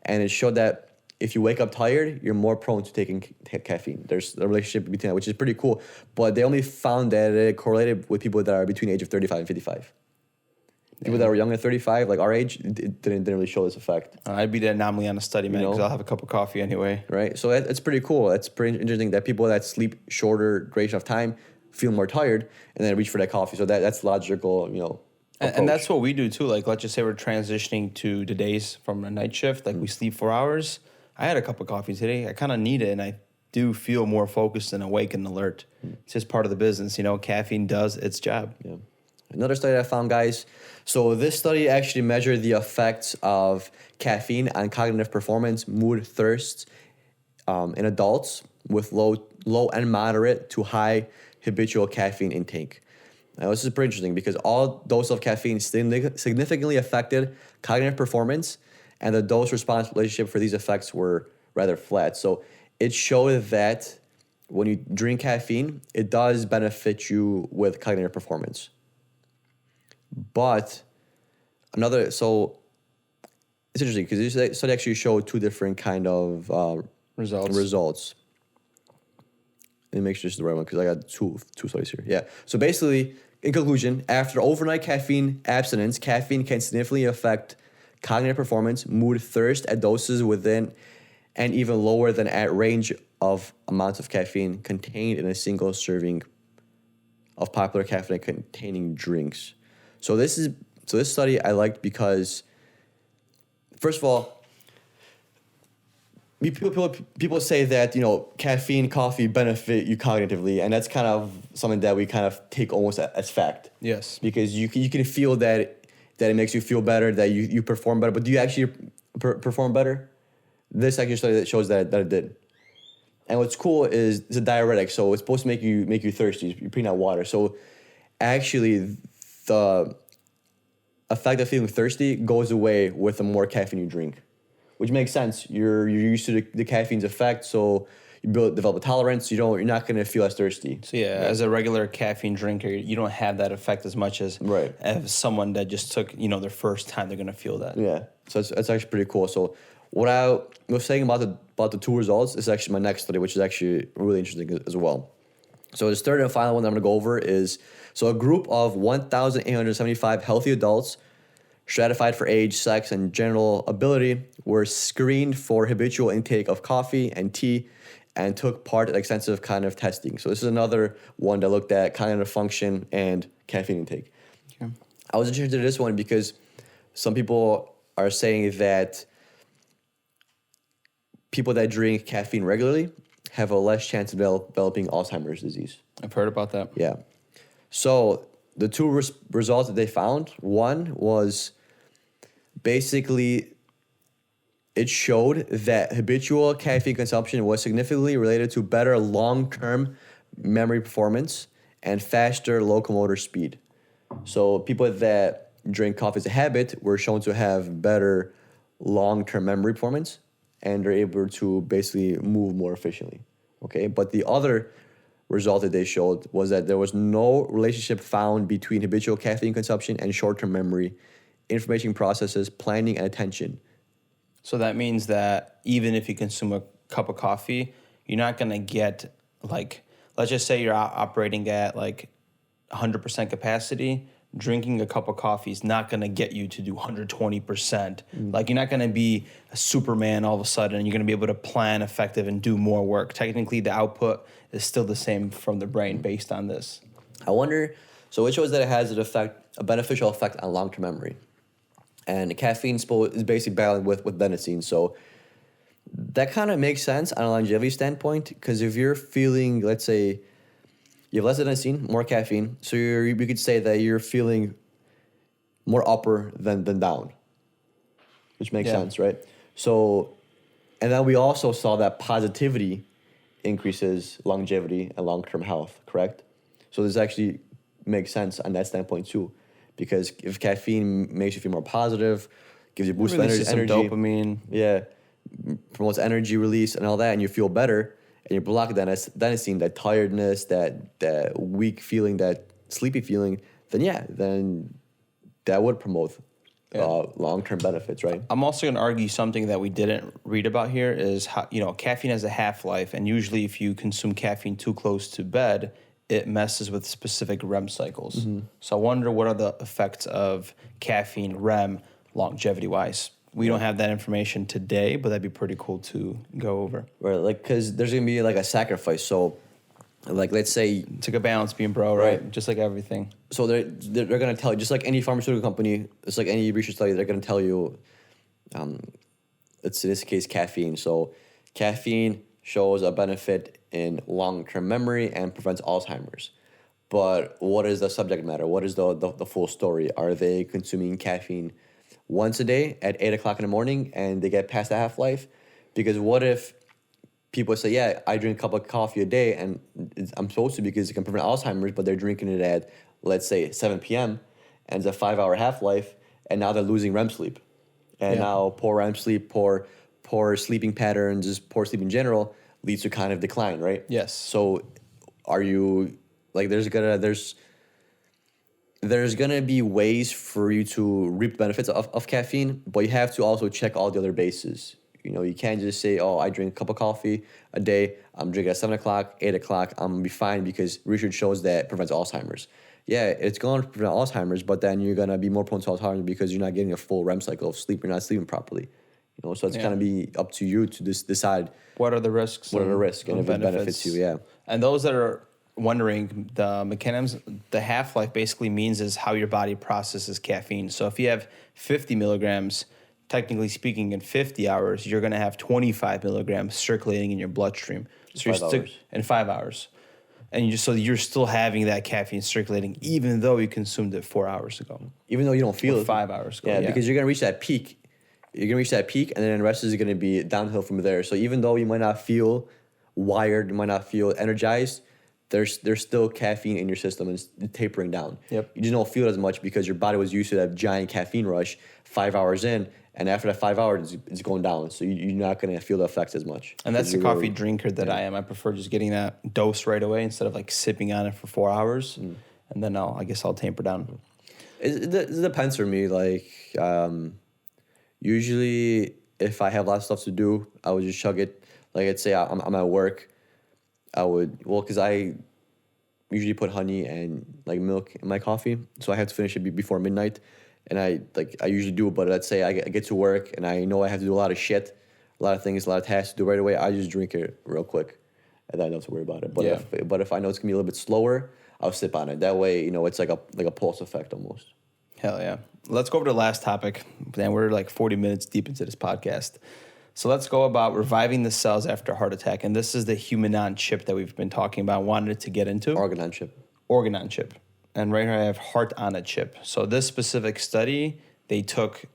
[SPEAKER 2] And it showed that if you wake up tired, you're more prone to taking caffeine. There's a relationship between that, which is pretty cool. But they only found that it correlated with people that are between the age of 35 and 55. People that were younger than 35, like our age, it didn't really show this effect.
[SPEAKER 1] I'd be the anomaly on a study, man, because I'll have a cup of coffee anyway.
[SPEAKER 2] Right? So it's pretty cool. It's pretty interesting that people that sleep shorter duration of time feel more tired and then reach for that coffee. So that's logical,
[SPEAKER 1] And that's what we do too. Like, let's just say we're transitioning to the days from a night shift. Like, we sleep 4 hours. I had a cup of coffee today. I kind of need it, and I do feel more focused and awake and alert. It's just part of the business. Caffeine does its job.
[SPEAKER 2] Yeah. Another study I found, guys. So this study actually measured the effects of caffeine on cognitive performance, mood, thirst in adults with low and moderate to high habitual caffeine intake. Now, this is pretty interesting because all dose of caffeine significantly affected cognitive performance, and the dose-response relationship for these effects were rather flat. So it showed that when you drink caffeine, it does benefit you with cognitive performance. But so it's interesting because this study actually showed two different kind of results. Let me make sure this is the right one because I got two studies here. Yeah. So basically, in conclusion, after overnight caffeine abstinence, caffeine can significantly affect cognitive performance, mood, thirst at doses within and even lower than at range of amounts of caffeine contained in a single serving of popular caffeine-containing drinks. So this study I liked because, first of all, people say that caffeine, coffee benefit you cognitively, and that's kind of something that we kind of take almost as fact.
[SPEAKER 1] Yes.
[SPEAKER 2] Because you can feel that it makes you feel better, that you perform better. But do you actually perform better? This actually study that shows that it did. And what's cool is it's a diuretic, so it's supposed to make you thirsty. You're putting out water. So actually, the effect of feeling thirsty goes away with the more caffeine you drink, which makes sense. You're used to the caffeine's effect, so you develop a tolerance. You're not going to feel as thirsty.
[SPEAKER 1] So yeah, as a regular caffeine drinker, you don't have that effect as much as someone that just took their first time. They're going to feel that.
[SPEAKER 2] Yeah, so it's actually pretty cool. So what I was saying about the two results is actually my next study, which is actually really interesting as well. So the third and final one that I'm going to go over is, so a group of 1,875 healthy adults stratified for age, sex, and general ability were screened for habitual intake of coffee and tea and took part in extensive cognitive testing. So this is another one that looked at cognitive function and caffeine intake. Okay. I was interested in this one because some people are saying that people that drink caffeine regularly have a less chance of developing Alzheimer's disease.
[SPEAKER 1] I've heard about that.
[SPEAKER 2] Yeah. So the two results that they found, one was basically it showed that habitual caffeine consumption was significantly related to better long-term memory performance and faster locomotor speed. So people that drink coffee as a habit were shown to have better long-term memory performance, and they're able to basically move more efficiently. Okay, but the other result that they showed was that there was no relationship found between habitual caffeine consumption and short-term memory, information processes, planning, and attention.
[SPEAKER 1] So that means that even if you consume a cup of coffee, you're not going to get, like, let's just say you're operating at like 100% capacity. drinking a cup of coffee is not going to get you to do 120%. Like, you're not going to be a Superman all of a sudden, and you're going to be able to plan effective and do more work. Technically, the output is still the same from the brain based on this.
[SPEAKER 2] I wonder, so it shows that it has a beneficial effect on long-term memory. And caffeine is basically battling with adenosine. So that kind of makes sense on a longevity standpoint, because if you're feeling, let's say, you have less adenosine, more caffeine, so we could say that you're feeling more upper than down, which makes sense, right? So, and then we also saw that positivity increases longevity and long-term health, correct? So this actually makes sense on that standpoint too, because if caffeine makes you feel more positive, gives you a boost of energy,
[SPEAKER 1] dopamine,
[SPEAKER 2] promotes energy release and all that, and you feel better, and you block adenosine, that tiredness, that weak feeling, that sleepy feeling, then that would promote long-term benefits, right?
[SPEAKER 1] I'm also going to argue something that we didn't read about here is how, caffeine has a half-life, and usually if you consume caffeine too close to bed, it messes with specific REM cycles. So I wonder what are the effects of caffeine REM longevity-wise. We don't have that information today, but that'd be pretty cool to go over.
[SPEAKER 2] Right, like, because there's going to be like a sacrifice. So, like, let's say...
[SPEAKER 1] It's like a balance beam, bro, right? Just like everything.
[SPEAKER 2] So they're going to tell you, just like any pharmaceutical company, just like any research study, they're going to tell you, it's in this case caffeine. So caffeine shows a benefit in long-term memory and prevents Alzheimer's. But what is the subject matter? What is the full story? Are they consuming caffeine once a day at 8 o'clock in the morning and they get past the half-life? Because what if people say, yeah, I drink a cup of coffee a day and I'm supposed to because it can prevent Alzheimer's, but they're drinking it at, let's say, 7 p.m. and it's a 5-hour half-life, and now they're losing REM sleep. And now poor REM sleep, poor sleeping patterns, just poor sleep in general leads to kind of decline, right?
[SPEAKER 1] Yes.
[SPEAKER 2] So are you, like, there's gonna be ways for you to reap the benefits of caffeine, but you have to also check all the other bases. You can't just say, oh, I drink a cup of coffee a day, I'm drinking at 7 o'clock, 8 o'clock, I'm gonna be fine because research shows that it prevents Alzheimer's. Yeah, it's going to prevent Alzheimer's, but then you're gonna be more prone to Alzheimer's because you're not getting a full REM cycle of sleep, you're not sleeping properly. So it's gonna be up to you to decide
[SPEAKER 1] what are the risks.
[SPEAKER 2] What are the risks and if it benefits you,
[SPEAKER 1] And those that are wondering, the mechanisms, the half-life basically means is how your body processes caffeine. So if you have 50 milligrams, technically speaking, in 50 hours, you're going to have 25 milligrams circulating in your bloodstream. So in 5 hours. And you're still having that caffeine circulating, even though you consumed it 4 hours ago.
[SPEAKER 2] Even though you don't feel it.
[SPEAKER 1] 5 hours ago.
[SPEAKER 2] Yeah, because you're going to reach that peak. You're going to reach that peak, and then the rest is going to be downhill from there. So even though you might not feel wired, you might not feel energized, there's still caffeine in your system and it's tapering down.
[SPEAKER 1] Yep.
[SPEAKER 2] You just don't feel it as much because your body was used to that giant caffeine rush 5 hours in, and after that 5 hours, it's going down. So you're not going to feel the effects as much.
[SPEAKER 1] And that's the coffee drinker that I am. I prefer just getting that dose right away instead of like sipping on it for 4 hours. And then I guess I'll taper down.
[SPEAKER 2] It depends for me. Like, usually if I have lots of stuff to do, I would just chug it. Like, let's say I'm at work, because I usually put honey and like milk in my coffee, so I have to finish it before midnight, and I usually do. But let's say I get to work and I know I have to do a lot of shit, a lot of things, a lot of tasks to do right away. I just drink it real quick, and then I don't have to worry about it. But if I know it's gonna be a little bit slower, I'll sip on it. That way, it's like a pulse effect almost.
[SPEAKER 1] Hell yeah. Let's go over to the last topic. Man, we're like 40 minutes deep into this podcast. So let's go about reviving the cells after a heart attack. And this is the human-on chip that we've been talking about, wanted to get into.
[SPEAKER 2] Organ-on chip.
[SPEAKER 1] Organ-on chip. And right here I have heart-on a chip. So this specific study, they took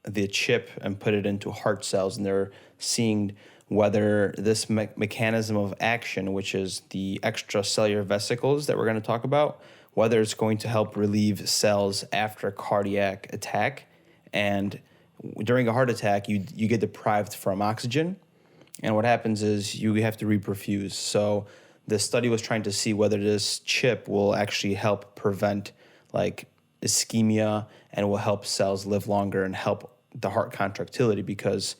[SPEAKER 1] the chip and put it into heart cells, and they're seeing whether this mechanism of action, which is the extracellular vesicles that we're going to talk about, whether it's going to help relieve cells after a cardiac attack. And during a heart attack, you get deprived from oxygen, and what happens is you have to reperfuse. So the study was trying to see whether this chip will actually help prevent like ischemia and will help cells live longer and help the heart contractility, because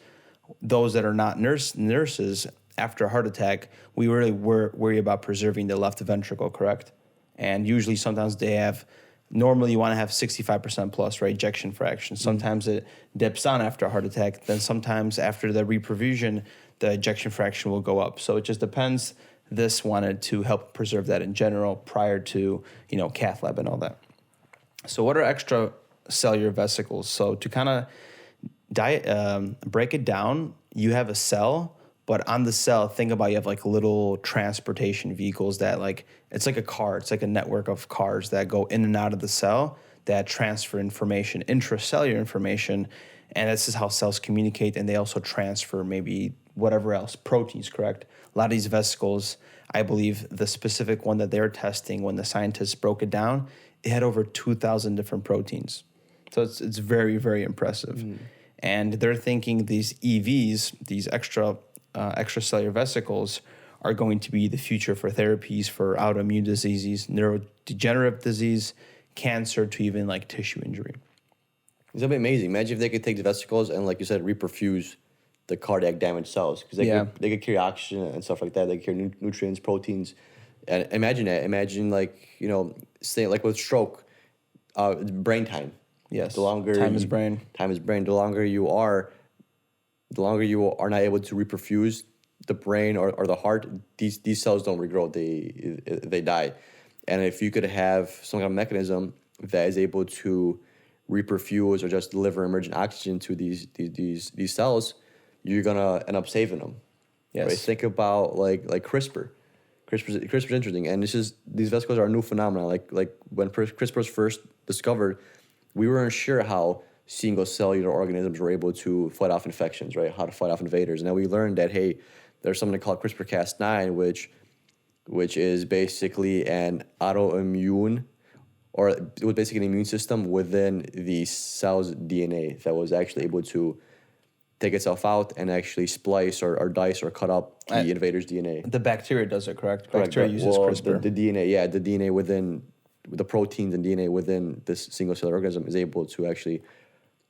[SPEAKER 1] those that are not nurses, after a heart attack, we really worry about preserving the left ventricle, correct? And usually sometimes they have normally you want to have 65% plus, right, ejection fraction. Sometimes it dips down after a heart attack. Then sometimes after the reperfusion, the ejection fraction will go up. So it just depends. This wanted to help preserve that in general prior to, cath lab and all that. So what are extracellular vesicles? So to kind of break it down, you have a cell, but on the cell, think about you have like little transportation vehicles that it's like a car. It's like a network of cars that go in and out of the cell that transfer information, intracellular information. And this is how cells communicate. And they also transfer maybe whatever else, proteins, correct? A lot of these vesicles, I believe the specific one that they're testing when the scientists broke it down, it had over 2,000 different proteins. So it's very, very impressive. And they're thinking these EVs, these extracellular vesicles, are going to be the future for therapies for autoimmune diseases, neurodegenerative disease, cancer, to even like tissue injury.
[SPEAKER 2] It's gonna be amazing. Imagine if they could take the vesicles and, like you said, reperfuse the cardiac damaged cells, because they could carry oxygen and stuff like that. They could carry nutrients, proteins, and imagine that. Imagine say like with stroke, brain time.
[SPEAKER 1] Yes.
[SPEAKER 2] The longer
[SPEAKER 1] time is brain.
[SPEAKER 2] Time is brain. The longer you are not able to reperfuse the brain or the heart, these cells don't regrow. They die. And if you could have some kind of mechanism that is able to reperfuse or just deliver emergent oxygen to these cells, you're gonna end up saving them.
[SPEAKER 1] Yes.
[SPEAKER 2] Right? Think about like CRISPR. CRISPR's interesting, and these vesicles are a new phenomenon. Like when CRISPR was first discovered, we weren't sure how single cellular organisms were able to fight off infections, right? How to fight off invaders. And then we learned that, hey, there's something called CRISPR-Cas9, which is basically an autoimmune, or it was basically an immune system within the cell's DNA that was actually able to take itself out and actually splice or dice or cut up the invader's DNA.
[SPEAKER 1] The bacteria does it, correct? Bacteria uses CRISPR.
[SPEAKER 2] The DNA, the DNA within the proteins and DNA within this single cellular organism is able to actually,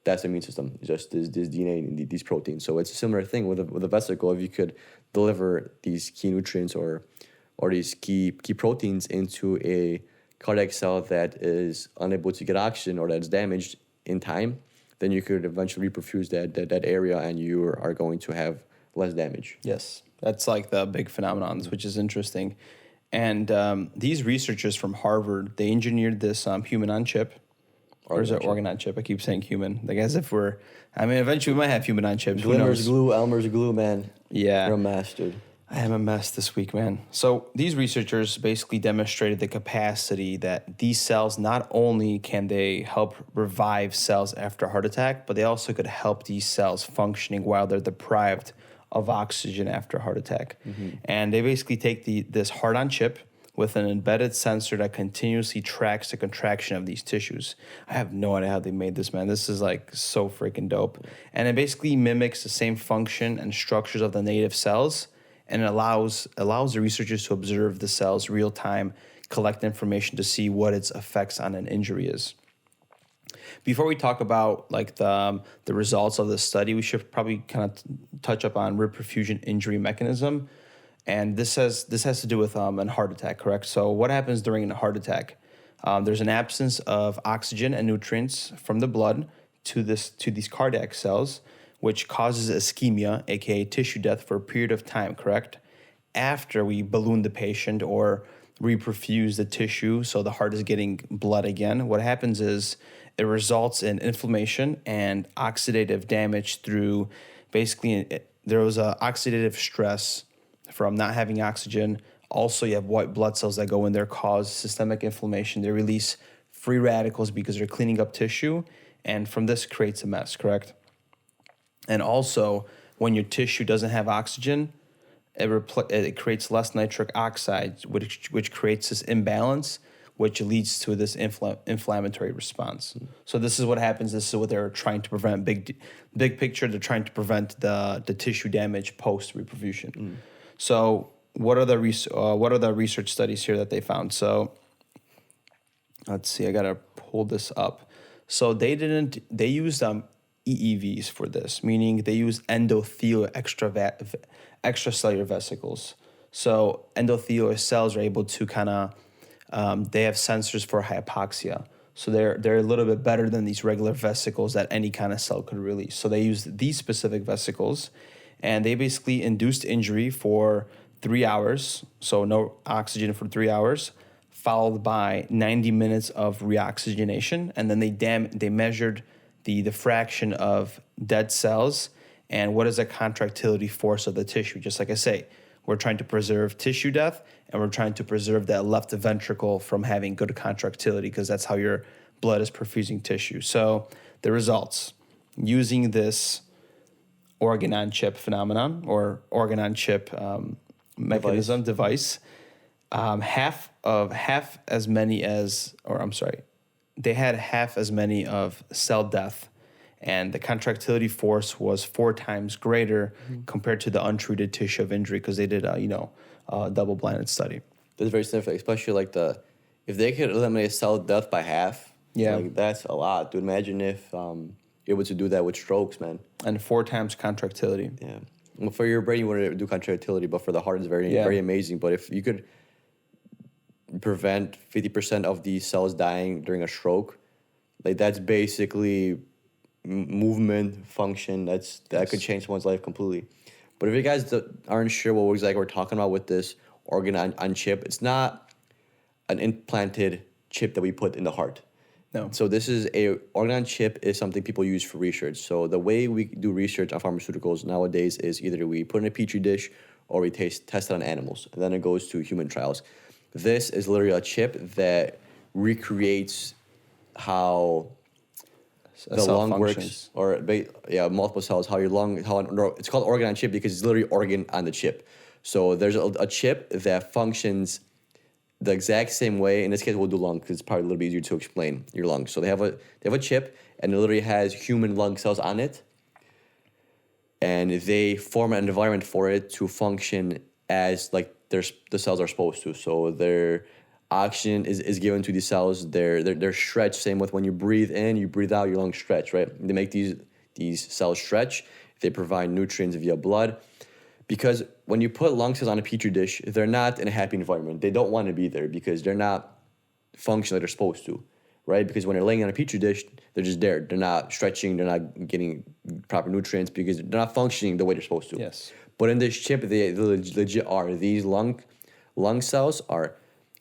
[SPEAKER 2] that's the immune system, just this DNA and these proteins. So it's a similar thing with a vesicle. If you could deliver these key nutrients or these key proteins into a cardiac cell that is unable to get oxygen or that's damaged in time, then you could eventually reperfuse that area and you are going to have less damage.
[SPEAKER 1] Yes, that's like the big phenomenon, which is interesting. And these researchers from Harvard, they engineered this human on chip. Or is it organ on chip? I keep saying human. Like as if eventually we might have human on chips.
[SPEAKER 2] Elmer's glue, man.
[SPEAKER 1] Yeah.
[SPEAKER 2] You're a mess, dude.
[SPEAKER 1] I am a mess this week, man. So these researchers basically demonstrated the capacity that these cells, not only can they help revive cells after a heart attack, but they also could help these cells functioning while they're deprived of oxygen after a heart attack. Mm-hmm. And they basically take this heart on chip with an embedded sensor that continuously tracks the contraction of these tissues. I have no idea how they made this, man. This is like so freaking dope. And it basically mimics the same function and structures of the native cells, and it allows the researchers to observe the cells real time, collect information to see what its effects on an injury is. Before we talk about like the results of the study, we should probably kind of touch up on reperfusion injury mechanism. And this has to do with a heart attack, correct? So what happens during a heart attack? There's an absence of oxygen and nutrients from the blood to these cardiac cells, which causes ischemia, aka tissue death, for a period of time, correct? After we balloon the patient or reperfuse the tissue so the heart is getting blood again, what happens is it results in inflammation and oxidative damage through basically there was a oxidative stress from not having oxygen. Also, you have white blood cells that go in there, cause systemic inflammation. They release free radicals because they're cleaning up tissue, and from this creates a mess, correct? And also, when your tissue doesn't have oxygen, it creates less nitric oxide, which creates this imbalance, which leads to this inflammatory response. So this is what happens. This is what they're trying to prevent. Big picture, they're trying to prevent the tissue damage post reperfusion. So what are the research studies here that they found? So let's see. I gotta pull this up. So they used EEVs for this, meaning they use endothelial extracellular vesicles. So endothelial cells are able to they have sensors for hypoxia. So they're a little bit better than these regular vesicles that any kind of cell could release. So they used these specific vesicles, and they basically induced injury for 3 hours, so no oxygen for 3 hours, followed by 90 minutes of reoxygenation, and then they measured the fraction of dead cells and what is the contractility force of the tissue. Just like I say, we're trying to preserve tissue death, and we're trying to preserve that left ventricle from having good contractility, because that's how your blood is perfusing tissue. So the results, using this organ-on-chip phenomenon or organ-on-chip mechanism device, they had half as many of cell death, and the contractility force was 4 times greater compared to the untreated tissue of injury, because they did a double-blinded study.
[SPEAKER 2] That's very significant, especially if they could eliminate cell death by half.
[SPEAKER 1] Yeah,
[SPEAKER 2] that's a lot, dude. Imagine if you're able to do that with strokes, man.
[SPEAKER 1] And 4 times contractility.
[SPEAKER 2] Yeah. Well, for your brain, you want to do contractility, but for the heart, it's very amazing. But if you could prevent 50% of these cells dying during a stroke, that's basically movement function. That could change someone's life completely. But if you guys aren't sure what we're talking about with this organ on chip, it's not an implanted chip that we put in the heart.
[SPEAKER 1] No.
[SPEAKER 2] So this is a organ on chip is something people use for research. So the way we do research on pharmaceuticals nowadays is either we put in a petri dish or we test it on animals, and then it goes to human trials. This is literally a chip that recreates how the lung functions. Multiple cells, how your lung, it's called organ on chip because it's literally organ on the chip. So there's a chip that functions the exact same way. In this case, we'll do lung because it's probably a little bit easier to explain your lungs. So they have a chip, and it literally has human lung cells on it, and they form an environment for it to function as the cells are supposed to. So their oxygen is given to these cells. They're stretched. Same with when you breathe in, you breathe out, your lungs stretch, right? They make these cells stretch. They provide nutrients via blood. Because when you put lung cells on a petri dish, they're not in a happy environment. They don't want to be there because they're not functioning like they're supposed to, right? Because when they're laying on a petri dish, they're just there. They're not stretching. They're not getting proper nutrients because they're not functioning the way they're supposed to.
[SPEAKER 1] Yes.
[SPEAKER 2] But in this chip, they legit are. These lung cells are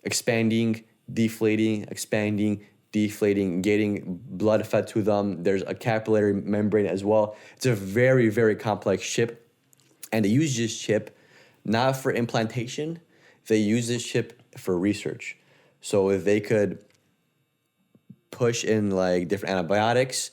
[SPEAKER 2] expanding, deflating, expanding, deflating, getting blood fed to them. There's a capillary membrane as well. It's a very, very complex chip. And they use this chip not for implantation. They use this chip for research. So if they could push in different antibiotics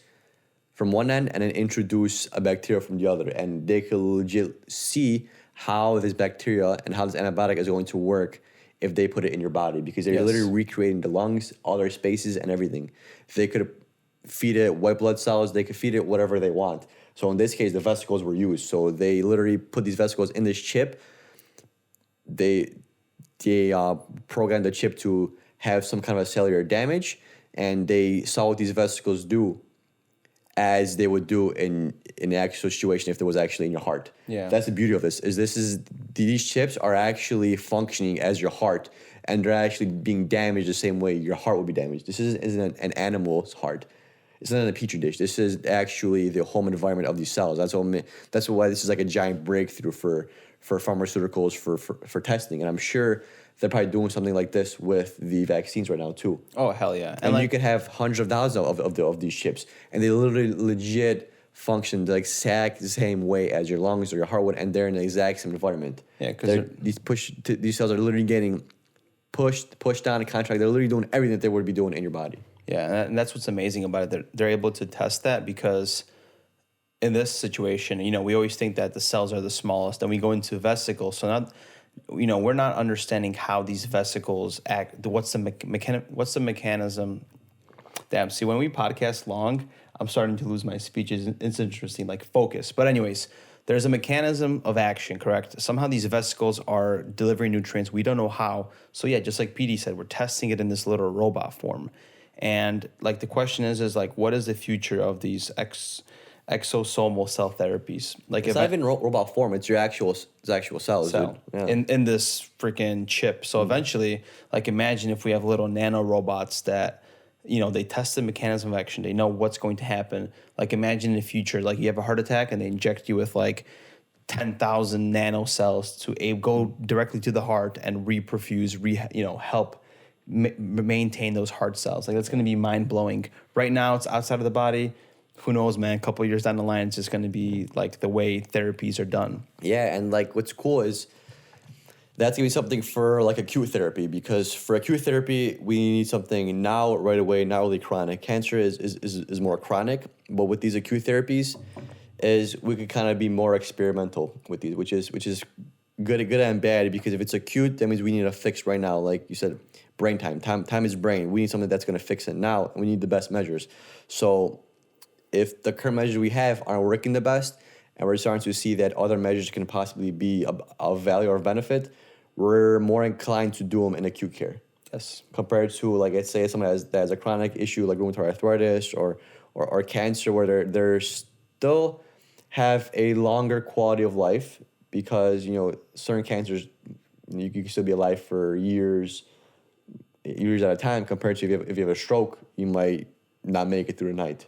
[SPEAKER 2] from one end and then introduce a bacteria from the other, and they could legit see how this bacteria and how this antibiotic is going to work if they put it in your body, because they're literally recreating the lungs, all their spaces and everything. They could feed it white blood cells. They could feed it whatever they want. So in this case, the vesicles were used. So they literally put these vesicles in this chip. They programmed the chip to have some kind of a cellular damage, and they saw what these vesicles do as they would do in the actual situation if it was actually in your heart.
[SPEAKER 1] Yeah.
[SPEAKER 2] That's the beauty of this. These chips are actually functioning as your heart, and they're actually being damaged the same way your heart would be damaged. This isn't an animal's heart. It's not in a petri dish. This is actually the home environment of these cells. That's why this is a giant breakthrough for pharmaceuticals, for testing. And I'm sure they're probably doing something like this with the vaccines right now too.
[SPEAKER 1] Oh, hell yeah.
[SPEAKER 2] And you could have hundreds of thousands of these chips, and they literally legit function the exact same way as your lungs or your heart would, and they're in the exact same environment.
[SPEAKER 1] Yeah, because
[SPEAKER 2] these cells are literally getting pushed down and contract. They're literally doing everything that they would be doing in your body.
[SPEAKER 1] Yeah, and that's what's amazing about it. They're able to test that because in this situation, we always think that the cells are the smallest, and we go into vesicles. So now, we're not understanding how these vesicles act. What's the mechanism? Damn. See, when we podcast long, I'm starting to lose my speech. It's interesting, focus. But anyways, there's a mechanism of action, correct? Somehow these vesicles are delivering nutrients. We don't know how. So yeah, just like PD said, we're testing it in this little robot form. And the question is what is the future of these exosomal cell therapies?
[SPEAKER 2] It's not even robot form. It's your actual cells.
[SPEAKER 1] Cell in this freaking chip. So eventually, imagine if we have little nano robots that they test the mechanism of action. They know what's going to happen. Like imagine in the future, like you have a heart attack and they inject you with like 10,000 nanocells to go directly to the heart and reperfuse, help maintain those heart cells. Like that's going to be mind blowing. Right now, it's outside of the body. Who knows, man? A couple of years down the line, it's just going to be like the way therapies are done.
[SPEAKER 2] Yeah, and like what's cool is that's gonna be something for like acute therapy, because for acute therapy we need something now, right away, not really chronic. Cancer is more chronic, but with these acute therapies, is we could kind of be more experimental with these, which is good and bad, because if it's acute, that means we need a fix right now. Like you said, brain time is brain. We need something that's gonna fix it now, and we need the best measures. So if the current measures we have aren't working the best, and we're starting to see that other measures can possibly be of value or of benefit, we're more inclined to do them in acute care.
[SPEAKER 1] Yes.
[SPEAKER 2] Compared to, like, let's say someone that has a chronic issue like rheumatoid arthritis or cancer, where they're still have a longer quality of life, because certain cancers you can still be alive for years at a time, compared to if you have a stroke, you might not make it through the night.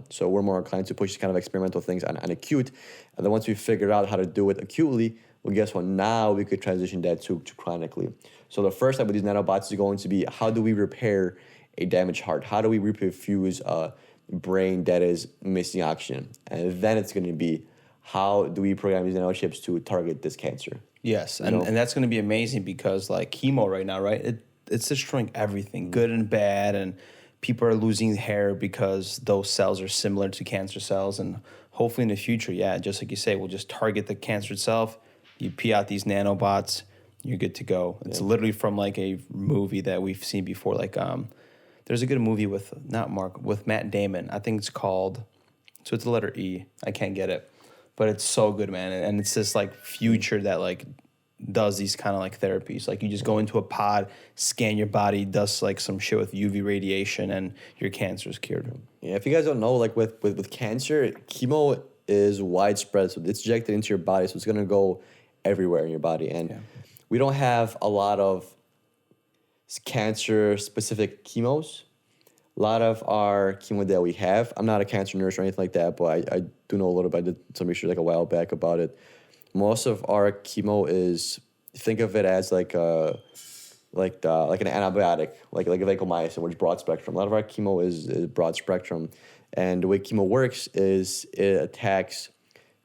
[SPEAKER 2] So we're more inclined to push kind of experimental things on acute, and then once we figure out how to do it acutely, well, guess what? Now we could transition that to chronically. So the first step of these nanobots is going to be, how do we repair a damaged heart? How do we reperfuse a brain that is missing oxygen? And then it's going to be, how do we program these nanochips to target this cancer?
[SPEAKER 1] Yes, and that's going to be amazing, because like chemo right now, right? It's destroying everything, good and bad, and people are losing hair because those cells are similar to cancer cells. And hopefully in the future, just like you say, we'll just target the cancer itself. You pee out these nanobots, you're good to go. It's literally from like a movie that we've seen before. Like there's a good movie with Matt Damon. I think it's called, so it's the letter E. I can't get it, but it's so good, man. And it's this like future that like does these kind of like therapies. Like you just go into a pod, scan your body, does like some shit with UV radiation, and your cancer is cured.
[SPEAKER 2] Yeah, if you guys don't know, like with cancer, chemo is widespread. So it's injected into your body, so it's gonna go everywhere in your body. And we don't have a lot of cancer-specific chemos. A lot of our chemo that we have, I'm not a cancer nurse or anything like that, but I do know a little bit. I did some research like a while back about it. Most of our chemo is, think of it as like an antibiotic, like vancomycin, which is broad spectrum. A lot of our chemo is broad spectrum, and the way chemo works is it attacks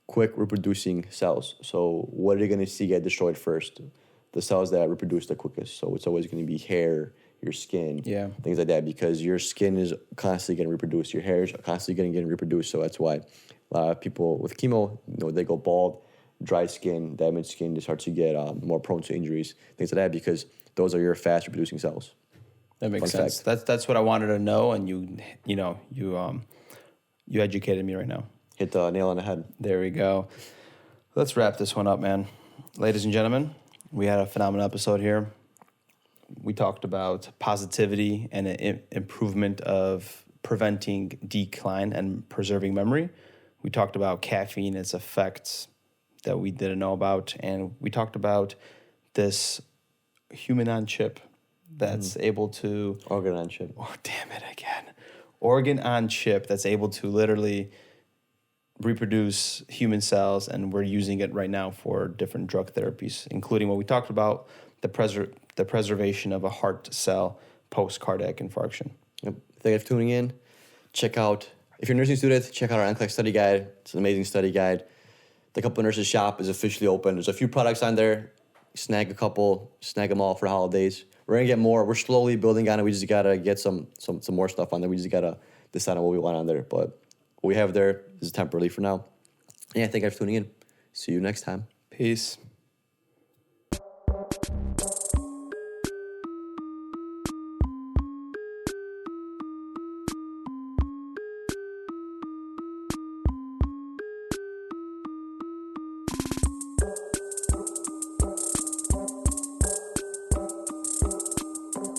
[SPEAKER 2] quick reproducing cells. So what are you going to see get destroyed first? The cells that reproduce the quickest. So it's always going to be hair, your skin, things like that, because your skin is constantly getting reproduced. Your hair is constantly getting reproduced. So that's why a lot of people with chemo, they go bald, dry skin, damaged skin. They start to get more prone to injuries, things like that, because those are your fast reproducing cells.
[SPEAKER 1] That makes sense. That's what I wanted to know, and you educated me right now.
[SPEAKER 2] Hit the nail on the head.
[SPEAKER 1] There we go. Let's wrap this one up, man. Ladies and gentlemen, we had a phenomenal episode here. We talked about positivity and an improvement of preventing decline and preserving memory. We talked about caffeine, its effects that we didn't know about. And we talked about this human on chip that's able to...
[SPEAKER 2] Organ on chip.
[SPEAKER 1] Oh, damn it again. Organ on chip that's able to literally reproduce human cells, and we're using it right now for different drug therapies, including what we talked about, the preservation of a heart cell post-cardiac infarction.
[SPEAKER 2] Yep. Thank you for tuning in. Check out, if you're a nursing student, check out our NCLEX study guide. It's an amazing study guide. The Couple Nurses shop is officially open. There's a few products on there. Snag a couple, snag them all for the holidays. We're gonna get more. We're slowly building on it. We just gotta get some more stuff on there. We just gotta decide on what we want on there. But what we have there is temporarily for now. Yeah, thank you for tuning in. See you next time.
[SPEAKER 1] Peace.